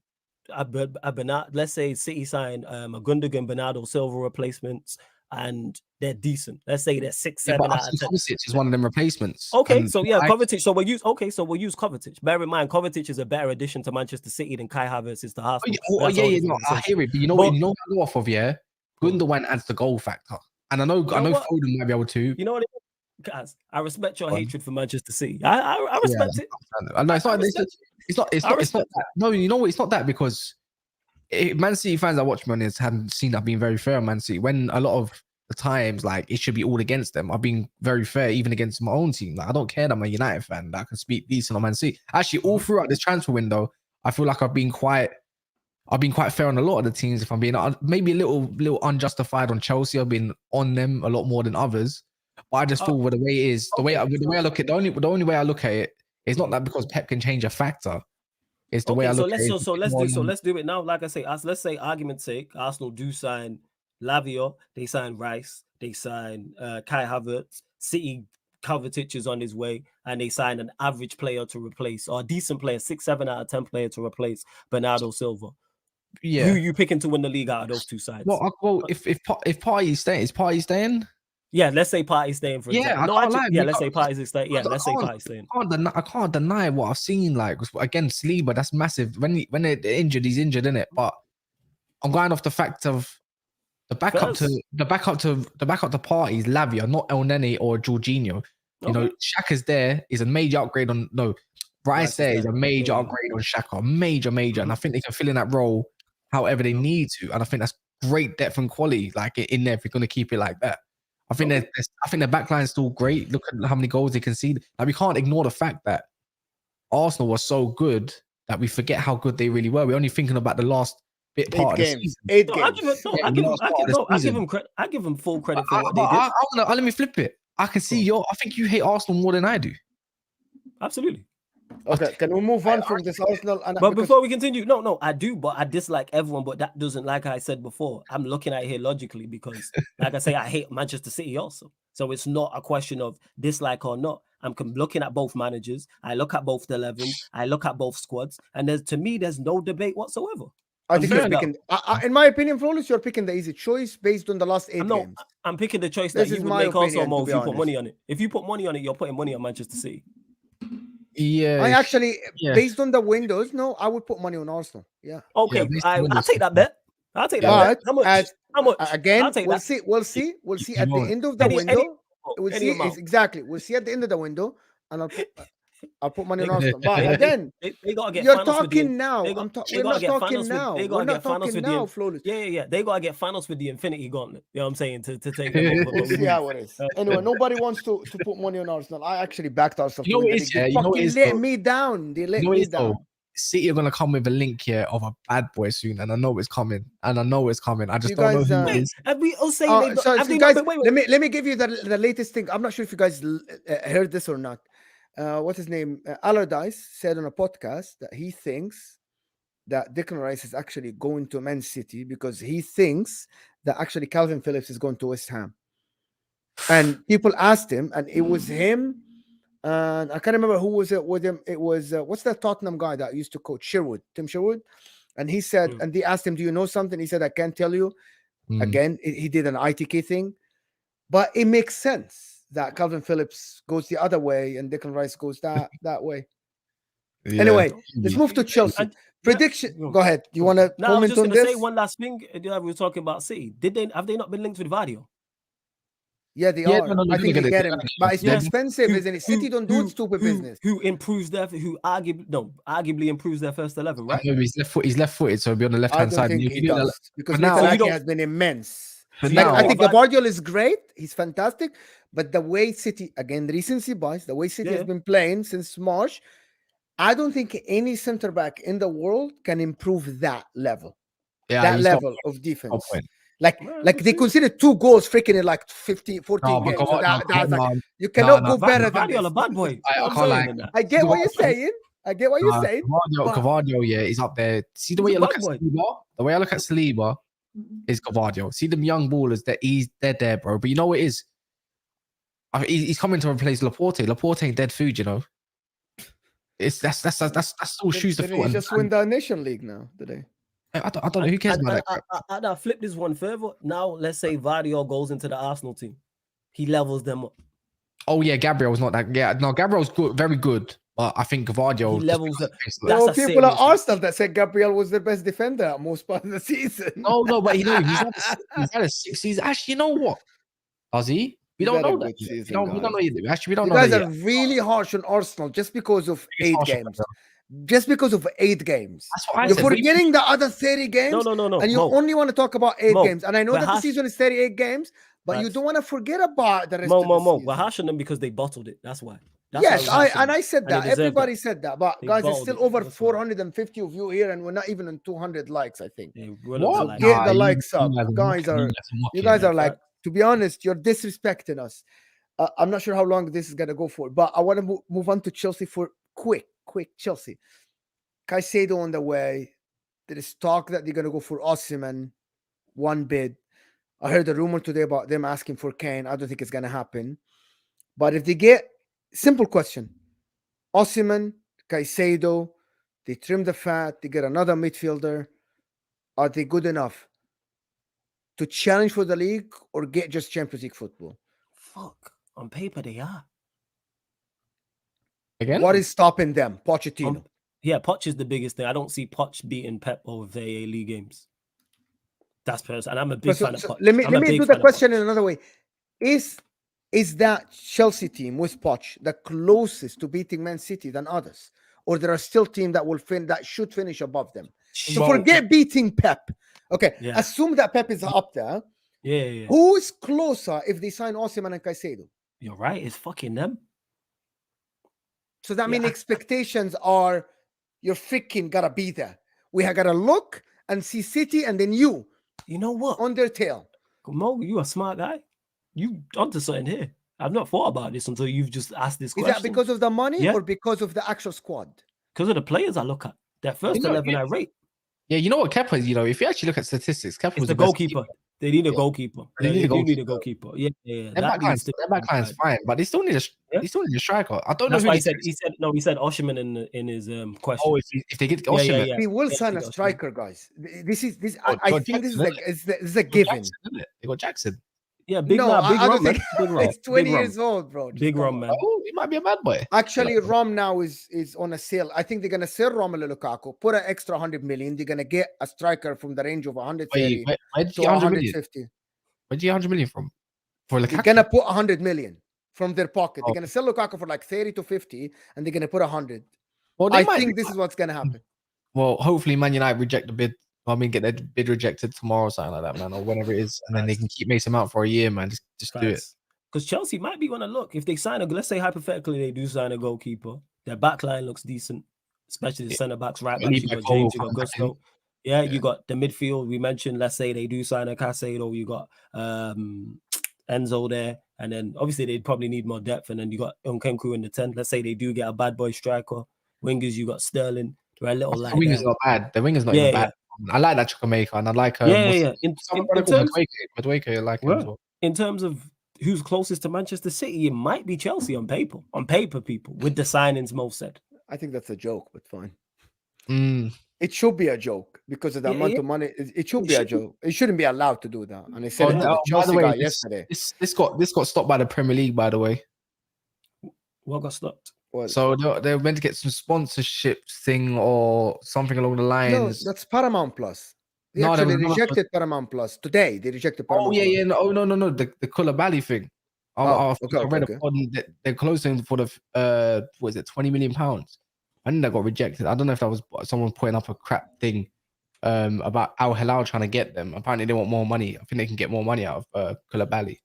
a Bernardo. Let's say City sign a Gundogan, Bernardo Silva replacements, and they're decent. Let's say they're 6, 7 out of 10. Kovacic is one of them replacements. Okay, so yeah, Kovacic. So we'll use Kovacic. Bear in mind, Kovacic is a better addition to Manchester City than Kai Havertz is to Arsenal. No, I hear it, but you know what I go off of, yeah? Gundogan adds the goal factor. And I know Foden might be able to. You know what it is? Guys, I respect your hatred for Manchester City. I respect it. No, it's not that. No, you know what? It's not that because Man City fans that watch me on this haven't seen that being very fair on Man City. When a lot of times like it should be all against them. I've been very fair, even against my own team. Like I don't care that I'm a United fan, that I can speak decent on Man City. Actually, all throughout this transfer window, I feel like I've been quite fair on a lot of the teams. If I'm being maybe a little unjustified on Chelsea, I've been on them a lot more than others. But I just feel with the way it is, the way I look at the only way I look at it is not that because Pep can change a factor. It's the way I look at it. Let's do it now. Like I say, let's say argument's sake, Arsenal do sign Lavia, they sign Rice, they sign Kai Havertz, City Kovacic is on his way, and they sign an average player to replace, or a decent player, 6, 7 out of 10 player to replace Bernardo Silva. Yeah. Who you picking to win the league out of those two sides? Well, if Partey staying, is Partey staying? Yeah, let's say Partey's staying for example. Let's say Partey's staying. Yeah, let's say Partey's staying. I can't deny what I've seen. Like against Saliba, that's massive. When they're injured, he's injured, innit? But I'm going off the fact of the backup to Partey's Lavia, not El Nene or Jorginho. You know, Xhaka's there is a major upgrade on Rice there is a major upgrade on Xhaka, major, and I think they can fill in that role however they need to, and I think that's great depth and quality like in there if you're going to keep it like that. I think the backline is still great. Look at how many goals they concede. Like we can't ignore the fact that Arsenal was so good that we forget how good they really were. We're only thinking about the last part of the season. 8 games. I give them full credit for what they did. Let me flip it. I can see I think you hate Arsenal more than I do. Absolutely. Okay, can we move on from this Arsenal? But before we continue, no, I do, but I dislike everyone. But that doesn't, like I said before, I'm looking at it here logically because, like I say, I hate Manchester City also. So it's not a question of dislike or not. I'm looking at both managers. I look at both the 11s. I look at both squads, and to me, there's no debate whatsoever. I think you're picking. In my opinion, Flawless, you're picking the easy choice based on the last 8 games. I'm picking the choice that you would make also, Mo, if you put money on it. If you put money on it, you're putting money on Manchester City. Yeah, I actually, based on the windows, I would put money on Arsenal. Yeah. Okay, I'll take that bet. I'll take that bet. How much? Again, we'll see at the end of the window. We'll see exactly. We'll see at the end of the window, and I'll put money on Arsenal. But again, they gotta get. You're talking now. We're not talking now. We're not talking now, Flawless. Yeah. They gotta get finals with the Infinity Gauntlet. You know what I'm saying? To take them over. We'll see how it is. Anyway, nobody wants to put money on Arsenal. I actually backed Arsenal. You know what it is, They let me down. They let me down. City are gonna come with a link here of a bad boy soon, and I know it's coming. I just don't know who it is. Have we all say guys, let me give you the latest thing. I'm not sure if you guys heard this or not. What's his name? Allardyce said on a podcast that he thinks that Declan Rice is actually going to Man City because he thinks that actually Calvin Phillips is going to West Ham. And people asked him, and it was him. And I can't remember who was it with him. It was what's that Tottenham guy that used to coach Tim Sherwood? And he said, and they asked him, "Do you know something?" He said, "I can't tell you." Again, he did an ITK thing, but it makes sense that Calvin Phillips goes the other way and Declan Rice goes that way. Yeah. Anyway, let's move to Chelsea. Prediction. Go ahead. You want to comment on this? I was just going to say one last thing. We were talking about City. Have they not been linked with Vadio? Yeah, they are. I think they get him, but it's expensive, isn't it? City don't do stupid business. Who arguably improves their first 11, right? He's left-footed, so he'll be on the left-hand side. He does, because now he has been immense. I think Gvardiol is great. He's fantastic, but the way City, again, the recency bias, the way City has been playing since March, I don't think any center back in the world can improve that level. That level of defense. Like they considered 2 goals freaking in like 14 games. You cannot go better than this. A bad boy. I get what you're saying. Gvardiol, is up there. See the way you look at Saliba? The way I look at Saliba is Gvardiol. See them young ballers that they're there, bro. But you know what it is? He's coming to replace Laporte. Laporte ain't dead food, you know. That's all shoes to fill. He just win the Nation League now today. I don't know who cares about that. I'll flip this one further. Now, let's say Gvardiol goes into the Arsenal team. He levels them up. Oh, yeah, Gabriel's not that. Yeah, no, Gabriel's good, very good. But I think Gvardiol... He levels up. There were people at Arsenal that said Gabriel was the best defender at most part of the season. No, but he's had a 6 seasons. Actually, you know what? Does he? We don't know that. We don't know either. Actually, we don't know. You guys are really harsh on Arsenal just because of 8 games. Just because of 8 games. That's what I You're said. forgetting the other 30 games. No. And you only want to talk about 8 games. And I know that the season is 38 games, But you Facts. don't want to forget about the rest Mo, of Mo, the Mo. season. We're harshing them because they bottled it. That's why. That's Yes, how we harsh them. I said And they that. deserve Everybody that. said that. But They guys, it's bottled still it. over That's why. 450 of you here, and we're not even on 200 likes, I think. Yeah, we're What? not So like get Nah, the you likes up. guys are Guys mocking, are you you guys Yeah, are like, fact. to be honest, you're disrespecting us. I'm not sure how long this is gonna go for, but I want to move on to Chelsea for quick Chelsea. Caicedo on the way. There is talk that they're gonna go for Osimhen, one bid. I heard a rumor today about them asking for Kane. I don't think it's gonna happen. But if they get, simple question, Osimhen, Caicedo, they trim the fat, they get another midfielder. Are they good enough to challenge for the league or get just Champions League football? Fuck. On paper, they are. again. What is stopping them? Pochettino. Yeah, Poch is the biggest thing. I don't see Poch beating Pep over the AA League games. That's personal. And I'm a big fan of Poch. Let me I'm a big do the fan of question Poch. in another way. Is that Chelsea team with Poch the closest to beating Man City than others? Or there are still teams that should finish above them? So Well, forget beating Pep. Okay, Yeah. assume that Pep is up there. Yeah. Who is closer if they sign Osimhen and Caicedo? You're right. It's fucking them. So that Yeah, means I- expectations are you're freaking gotta be there. We have gotta look and see City and then you You know what? on their tail. Mo, you a smart guy. You onto something here. I've not thought about this until you've just asked this Is question. that because of the money Yeah. or because of the actual squad? Because of the players I look at. That first You know, 11 yeah. I rate. Yeah, you know what Kepa is, if you actually look at statistics, Kepa It's was the best goalkeeper. They need a Yeah. goalkeeper. They Yeah, need they a do need a goalkeeper. goalkeeper. Yeah. Their backline's fine, but they still need a striker. I don't That's know why who he said Osimhen in his question. Oh, if they get Osimhen. Yeah. We will Yeah, sign they a got Osimhen. striker, guys. This. Oh, I God, think this Jackson, is a They got given. Jackson, isn't it? They got Jackson. Yeah, big No, big I rum, don't man. think Big rum. it's 20 big rum. years old, bro. Just Big come rum, on. man. Oh, he might be a bad boy. Actually, Rom now is on a sale. I think they're gonna sell Romelu Lukaku, put an extra 100 million. They're gonna get a striker from the range of 130 Wait, where did to you get 100 million? 150. Where did you get 100 million from? For They're Lukaku? gonna put 100 million from their pocket. Oh. They're gonna sell Lukaku for like 30 to 50, and they're gonna put 100. Well, they I might think be- this is what's gonna happen. Well, hopefully Man United reject the bid. Get their bid rejected tomorrow, or something like that, man, or whenever it is, and then they can keep Mason Mount for a year, man. Just do it. Because Chelsea might be gonna look if they sign let's say hypothetically they do sign a goalkeeper. Their back line looks decent, especially the centre backs, right backs. You got James, you got Gusto. Yeah, you got the midfield. We mentioned, let's say they do sign a Caicedo, you got Enzo there, and then obviously they'd probably need more depth, and then you got Nkenku in the 10. Let's say they do get a bad boy striker. Wingers, you got Sterling. They're a little The light. wing is not bad. The wing is not even bad. I like that Chukwuemeka, and I like In terms, Madueke, I like him as well. In terms of who's closest to Manchester City, it might be Chelsea on paper. On paper, people, with the signings Mo said. I think that's a joke, but fine. Mm. It should be a joke because of the amount of money. It should be a joke. It shouldn't be allowed to do that. And I said it to the Chelsea guy yesterday. This got stopped by the Premier League, by the way. What got stopped? So they were meant to get some sponsorship thing or something along the lines. No, that's Paramount Plus. They actually rejected Paramount Plus today. They rejected Paramount. Oh yeah. No. The Koulibaly thing. I read okay. They're closing for the was it £20 million? I think that got rejected. I don't know if that was someone putting up a crap thing about Al Hilal trying to get them. Apparently they want more money. I think they can get more money out of Koulibaly.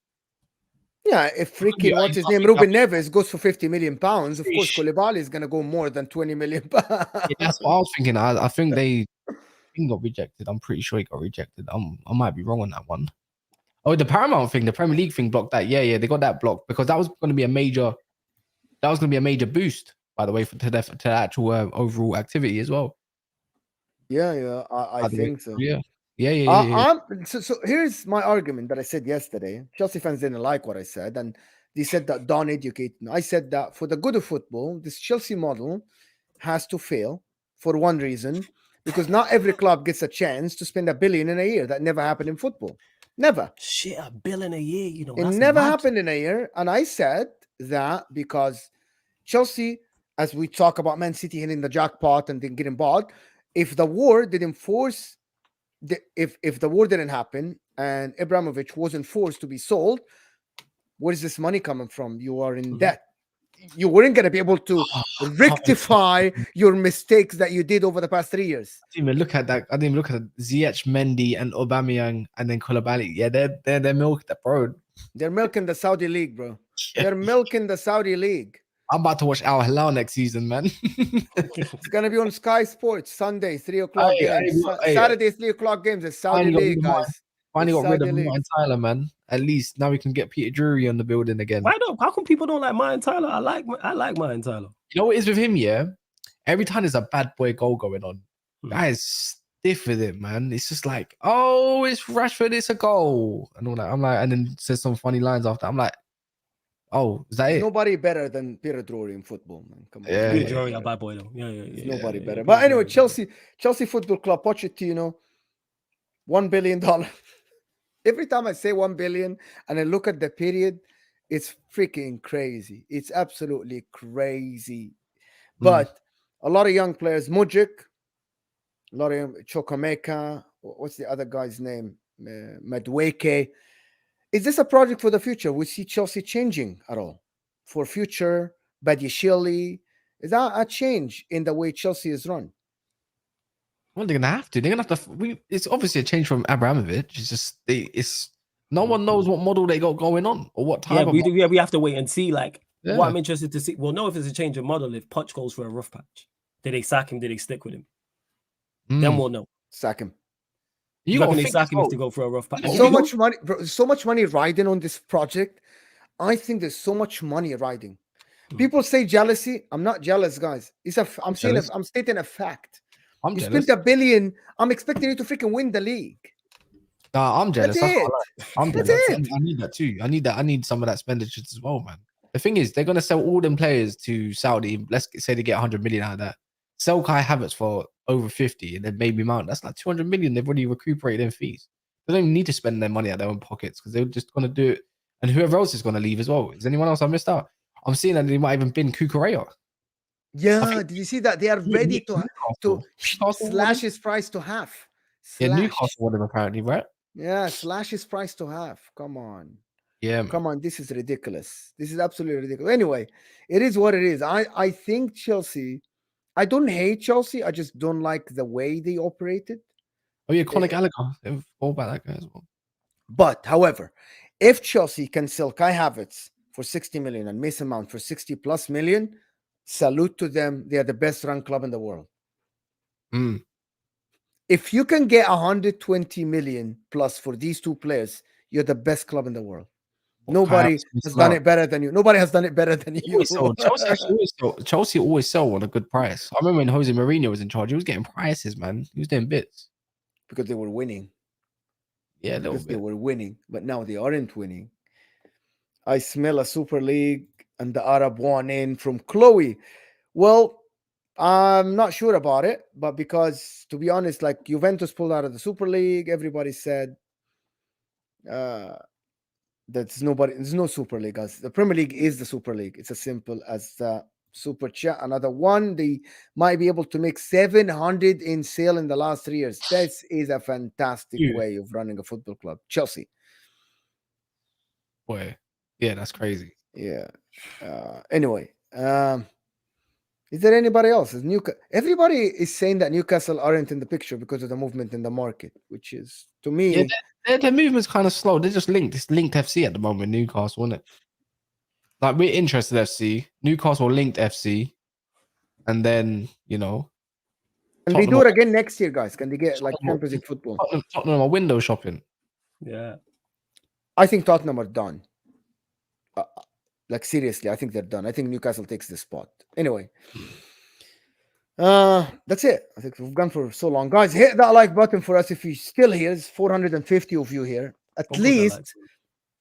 Yeah, if freaking what's his name, Ruben Neves goes for £50 million, of course Koulibaly is gonna go more than £20 million. Yeah, that's what I was thinking. I think they got rejected. I'm pretty sure he got rejected. I might be wrong on that one. Oh, the Paramount thing, the Premier League thing blocked that. Yeah, they got that blocked because that was going to be a major boost, by the way, to the actual overall activity as well. Yeah, I think so. Yeah. So here's my argument that I said yesterday. Chelsea fans didn't like what I said, and they said that don't educate me. I said that for the good of football, this Chelsea model has to fail for one reason, because not every club gets a chance to spend $1 billion in a year. That never happened in football. Never. Shit, $1 billion a year, it never happened in a year. And I said that because Chelsea, as we talk about Man City hitting the jackpot and then getting bought, if the war didn't force, if the war didn't happen and Abramovich wasn't forced to be sold, where is this money coming from? You are in debt. You weren't going to be able to rectify your mistakes that you did over the past 3 years. I didn't even look at that. I didn't even look at Ziyech, Mendy, and Aubameyang, and then Koulibaly. Yeah, they're milk that, bro. They're milking the Saudi league, bro. They're milking the Saudi league. I'm about to watch Al Hilal next season, man. It's gonna be on Sky Sports Sunday, 3 o'clock games. Saturday, 3 o'clock games. It's Saudi league, guys. Finally got rid of Saudi Martin Tyler, man. At least now we can get Peter Drury on the building again. How come people don't like Martin Tyler? I like Martin Tyler. You know what it is with him, yeah? Every time there's a bad boy goal going on, guys stiff with it, man. It's just like, oh, it's Rashford, it's a goal. And all that. I'm like, and then says some funny lines after. I'm like, oh, is that it? Nobody better than Peter Drury in football, man. Come on. Yeah, Peter Drury, a bad boy though. Yeah. Nobody better. But anyway, Chelsea Football Club, Pochettino, $1 billion. Every time I say 1 billion and I look at the period, it's freaking crazy. It's absolutely crazy. But a lot of young players, Mudryk, a lot of Chokameka, what's the other guy's name? Madueke. Is this a project for the future? We see Chelsea changing at all for future? Badiashile, is that a change in the way Chelsea is run? Well, they're gonna have to. They're gonna have to. It's obviously a change from Abramovich. It's just it's no one knows what model they got going on or what type. We have to wait and see. Like what I'm interested to see. We'll know if it's a change of model if Poch goes for a rough patch. Did they sack him? Did they stick with him? Then we'll know. Sack him. You reckon they sack him if to go for a rough patch? So much money, bro, so much money riding on this project. I think there's so much money riding. People say jealousy. I'm not jealous, guys. I'm stating a fact. You spent $1 billion. I'm expecting you to freaking win the league. I'm jealous. I'm jealous. It. I need that too. I need some of that expenditure as well, man. The thing is, they're gonna sell all them players to Saudi. Let's say they get 100 million out of that. Sell Kai Havertz for over 50, and then maybe Maun. That's like 200 million. They've already recuperated their fees. They don't even need to spend their money out their own pockets because they're just gonna do it. And whoever else is gonna leave as well. Is anyone else I missed out? I'm seeing that they might even bin Kukurea. Yeah, did you see that? They are ready to slash his price to half. Yeah, Newcastle want him apparently, right? Yeah, slash his price to half. Come on. Yeah, man. Come on. This is ridiculous. This is absolutely ridiculous. Anyway, it is what it is. I think Chelsea, I don't hate Chelsea. I just don't like the way they operated. Oh yeah, Conor Gallagher. All about that guy as well. But however, if Chelsea can sell Kai Havertz for 60 million and Mason Mount for 60 plus million, salute to them. They are the best run club in the world. If you can get 120 million plus for these two players, you're the best club in the world. Nobody has done it better than you. Nobody has done it better than you. Chelsea always sell on a good price. I remember when Jose Mourinho was in charge, he was getting prices, man. He was doing bits. Because they were winning. Yeah, because they were winning. But now they aren't winning. I smell a Super League and the Arab one in from Chloe. Well, I'm not sure about it, but because, to be honest, like Juventus pulled out of the Super League, everybody said there's no Super League, guys. The Premier League is the Super League. It's as simple as Super Chat. Another one, they might be able to make 700 in sale in the last 3 years. This is a fantastic way of running a football club. Chelsea. Boy, yeah, that's crazy. Yeah. Anyway, is there anybody else? Everybody is saying that Newcastle aren't in the picture because of the movement in the market, which is, to me, their movement's kind of slow. They're just linked. It's linked FC at the moment, Newcastle, isn't it? Like, we're interested FC, Newcastle linked FC, and then, you know. Can they do it again next year, guys? Can they get like Champions League football? Tottenham are window shopping. Yeah. I think Tottenham are done. Like, seriously, I think they're done. I think Newcastle takes the spot. Anyway, that's it. I think we've gone for so long. Guys, hit that like button for us if you're still here. There's 450 of you here. At least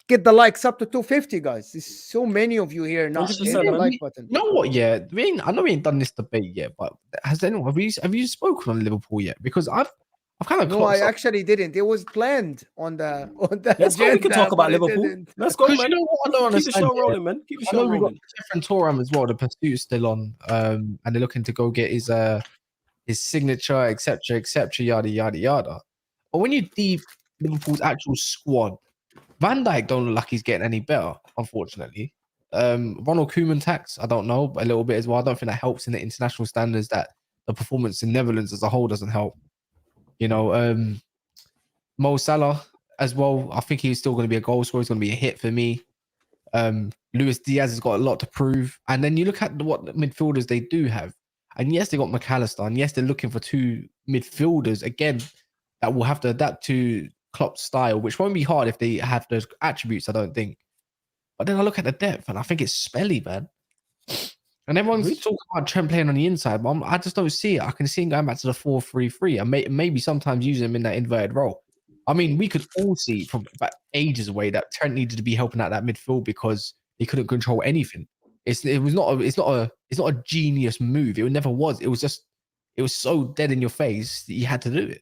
get the likes up to 250, guys. There's so many of you here not hitting the like button. You know what? Yeah, I know we ain't done this debate yet, but has anyone have you spoken on Liverpool yet? Because I've kind of I actually didn't. It was planned on the Let's go. We can talk about Liverpool. Let's go, man. You know what? I don't Keep the show rolling, man. Keep the show rolling. Different Thuram as well. The pursuit is still on, and they're looking to go get his signature, etc., yada yada yada. But when you deep Liverpool's actual squad, Van Dijk don't look like he's getting any better, unfortunately. Ronald Koeman tax, I don't know, but a little bit as well. I don't think that helps in the international standards. That the performance in Netherlands as a whole doesn't help. You know, Mo Salah, as well. I think he's still going to be a goal scorer. He's going to be a hit for me. Luis Diaz has got a lot to prove. And then you look at what midfielders they do have. And yes, they got McAllister. And yes, they're looking for two midfielders, again, that will have to adapt to Klopp's style, which won't be hard if they have those attributes, I don't think. But then I look at the depth and I think it's smelly, man. And everyone's talking about Trent playing on the inside, but I just don't see it. I can see him going back to the 4-3-3 and maybe sometimes using him in that inverted role. I mean, we could all see from about ages away that Trent needed to be helping out that midfield because he couldn't control anything. It's not a genius move. It never was. It was so dead in your face that you had to do it.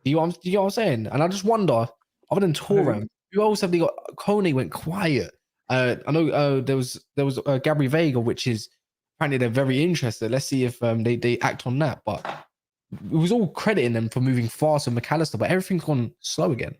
You know what I'm saying? And I just wonder, other than Thuram, who else have they got? Kone went quiet. I know there was Gabri Vega, which is apparently they're very interested. Let's see if they act on that. But it was all crediting them for moving fast with McAllister, but everything's gone slow again.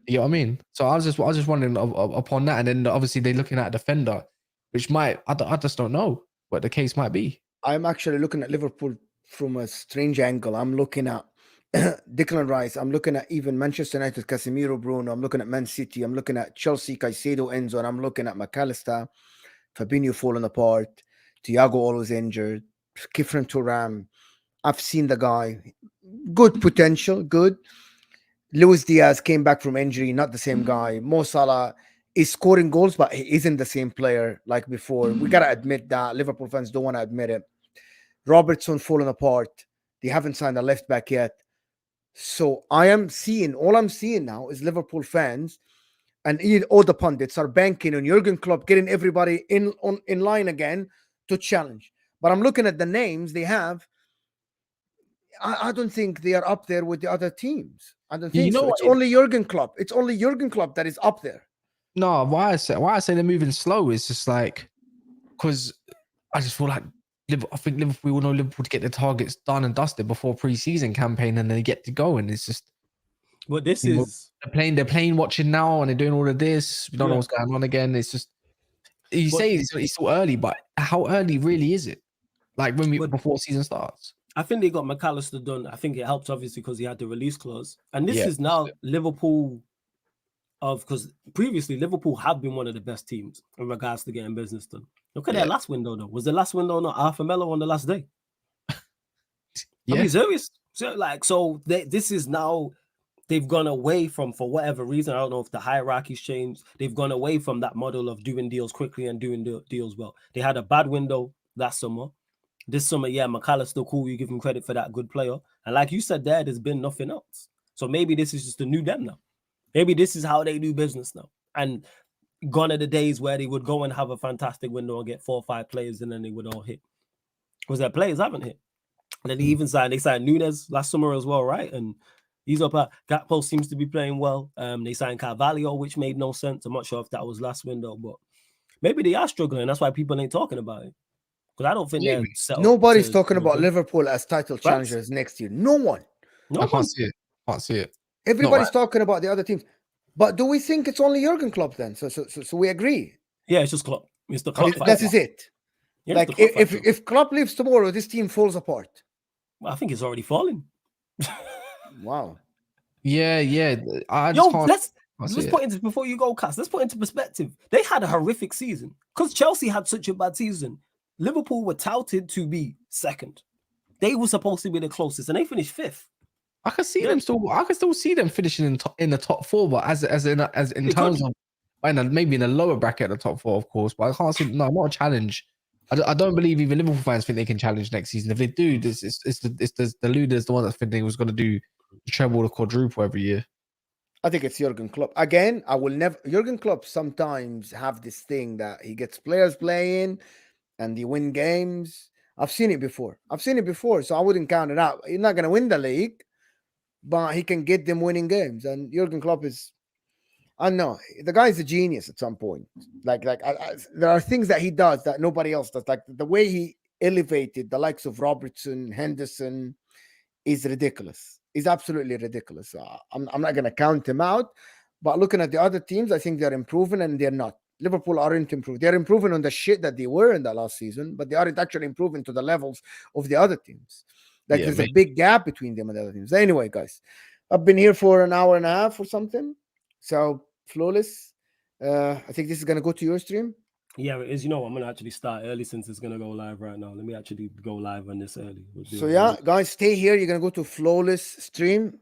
You know what I mean? So I was just wondering upon that, and then obviously they're looking at a defender, which I just don't know what the case might be. I'm actually looking at Liverpool from a strange angle. I'm looking at Declan Rice. I'm looking at even Manchester United, Casemiro, Bruno. I'm looking at Man City. I'm looking at Chelsea, Caicedo, Enzo, and I'm looking at McAllister, Fabinho falling apart, Thiago always injured, Kifran Thuram. I've seen the guy, good potential, good. Luis Diaz came back from injury, not the same guy. Mo Salah is scoring goals, but he isn't the same player like before. We gotta admit that. Liverpool fans don't want to admit it. Robertson falling apart. They haven't signed a left back yet. So all I'm seeing now is Liverpool fans and all the pundits are banking on Jurgen Klopp getting everybody in line again to challenge. But I'm looking at the names they have. I don't think they are up there with the other teams. I don't think so. It's only Jurgen Klopp. It's only Jurgen Klopp that is up there. No, why I say they're moving slow is just like because I just feel like I think Liverpool will know Liverpool to get their targets done and dusted before pre-season campaign, and they get to go, and it's just. But this is they're playing watching now, and they're doing all of this. We don't know what's going on again. It's just say it's still early, but how early really is it? Like before season starts. I think they got McAllister done. I think it helped obviously because he had the release clause, and this is now Liverpool. Because previously Liverpool have been one of the best teams in regards to getting business done. Look at their last window though. Was the last window not half a mellow on the last day? I mean, serious. So this is now they've gone away from, for whatever reason, I don't know if the hierarchy's changed. They've gone away from that model of doing deals quickly and doing deals well. They had a bad window last summer. This summer, McAllister, cool. You give him credit for that, good player. And like you said, there's been nothing else. So maybe this is just a new them now. Maybe this is how they do business now. And gone are the days where they would go and have a fantastic window and get 4 or 5 players and then they would all hit. Because their players haven't hit. And then they signed Nunes last summer as well, right? And he's up at Gakpo seems to be playing well. They signed Carvalho, which made no sense. I'm not sure if that was last window, but maybe they are struggling. That's why people ain't talking about it. Because I don't think they're set up. Nobody's talking about Liverpool as title challengers next year. No one. I can't see it. Everybody's talking about the other teams. But do we think it's only Jurgen Klopp then? So we agree. Yeah, it's just Klopp. It's the Klopp. That is it. Yeah, like if Klopp leaves tomorrow, this team falls apart. Well, I think it's already falling. Wow. Yeah. Let's put into before you go, Cass. Let's put into perspective. They had a horrific season because Chelsea had such a bad season. Liverpool were touted to be second. They were supposed to be the closest, and they finished 5th. I can see them still. I can still see them finishing in the top 4, but as in terms of maybe in a lower bracket of the top 4, of course. But I can't see not a challenge. I don't believe even Liverpool fans think they can challenge next season. If they do, it's the Luders, the one that think they was going to do the treble or quadruple every year. I think it's Jurgen Klopp. Again, I will never. Jurgen Klopp sometimes have this thing that he gets players playing, and they win games. I've seen it before. So I wouldn't count it out. He's not going to win the league, but he can get them winning games. And Jurgen Klopp is, I don't know, the guy's a genius at some point. There are things that he does that nobody else does. Like the way he elevated the likes of Robertson, Henderson is ridiculous. Is absolutely ridiculous. I'm not going to count him out, but looking at the other teams, I think they're improving and they're not. Liverpool aren't improving. They're improving on the shit that they were in the last season, but they aren't actually improving to the levels of the other teams. There's a big gap between them and the other teams. Anyway, guys, I've been here for an hour and a half or something. So flawless. I think this is gonna go to your stream. Yeah, it is. You know what? I'm gonna actually start early since it's gonna go live right now. Let me actually go live on this early. We'll do So it yeah, early. guys, stay here. You're gonna go to flawless stream.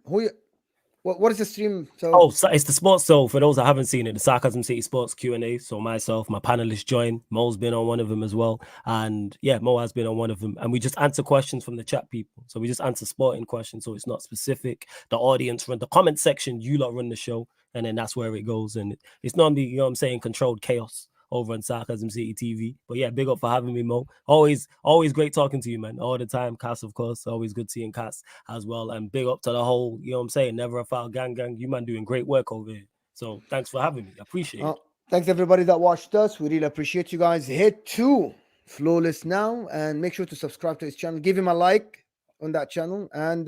What is the stream? So Oh, so it's the sports. So for those that haven't seen it, the Sarcasm City Sports Q&A. So myself, my panelists join. Mo's been on one of them as well, and yeah, Mo has been on one of them. And we just answer questions from the chat people. So we just answer sporting questions. So it's not specific. The audience run the comment section. You lot run the show, and then that's where it goes. And it's not the controlled chaos over on Sarcasm City TV. But yeah, big up for having me, Mo. Always great talking to you, man. All the time. Cass, of course. Always good seeing Cass as well. And big up to the whole, Never a Foul gang. You man doing great work over here. So thanks for having me. I appreciate it. Thanks everybody that watched us. We really appreciate you guys. Hit to Flawless now and make sure to subscribe to his channel. Give him a like on that channel. And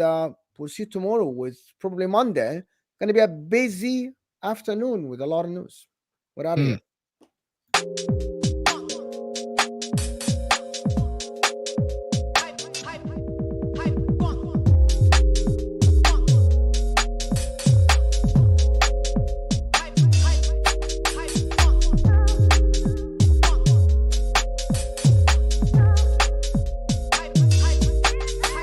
we'll see you tomorrow with probably Monday. Gonna be a busy afternoon with a lot of news. We're out of here.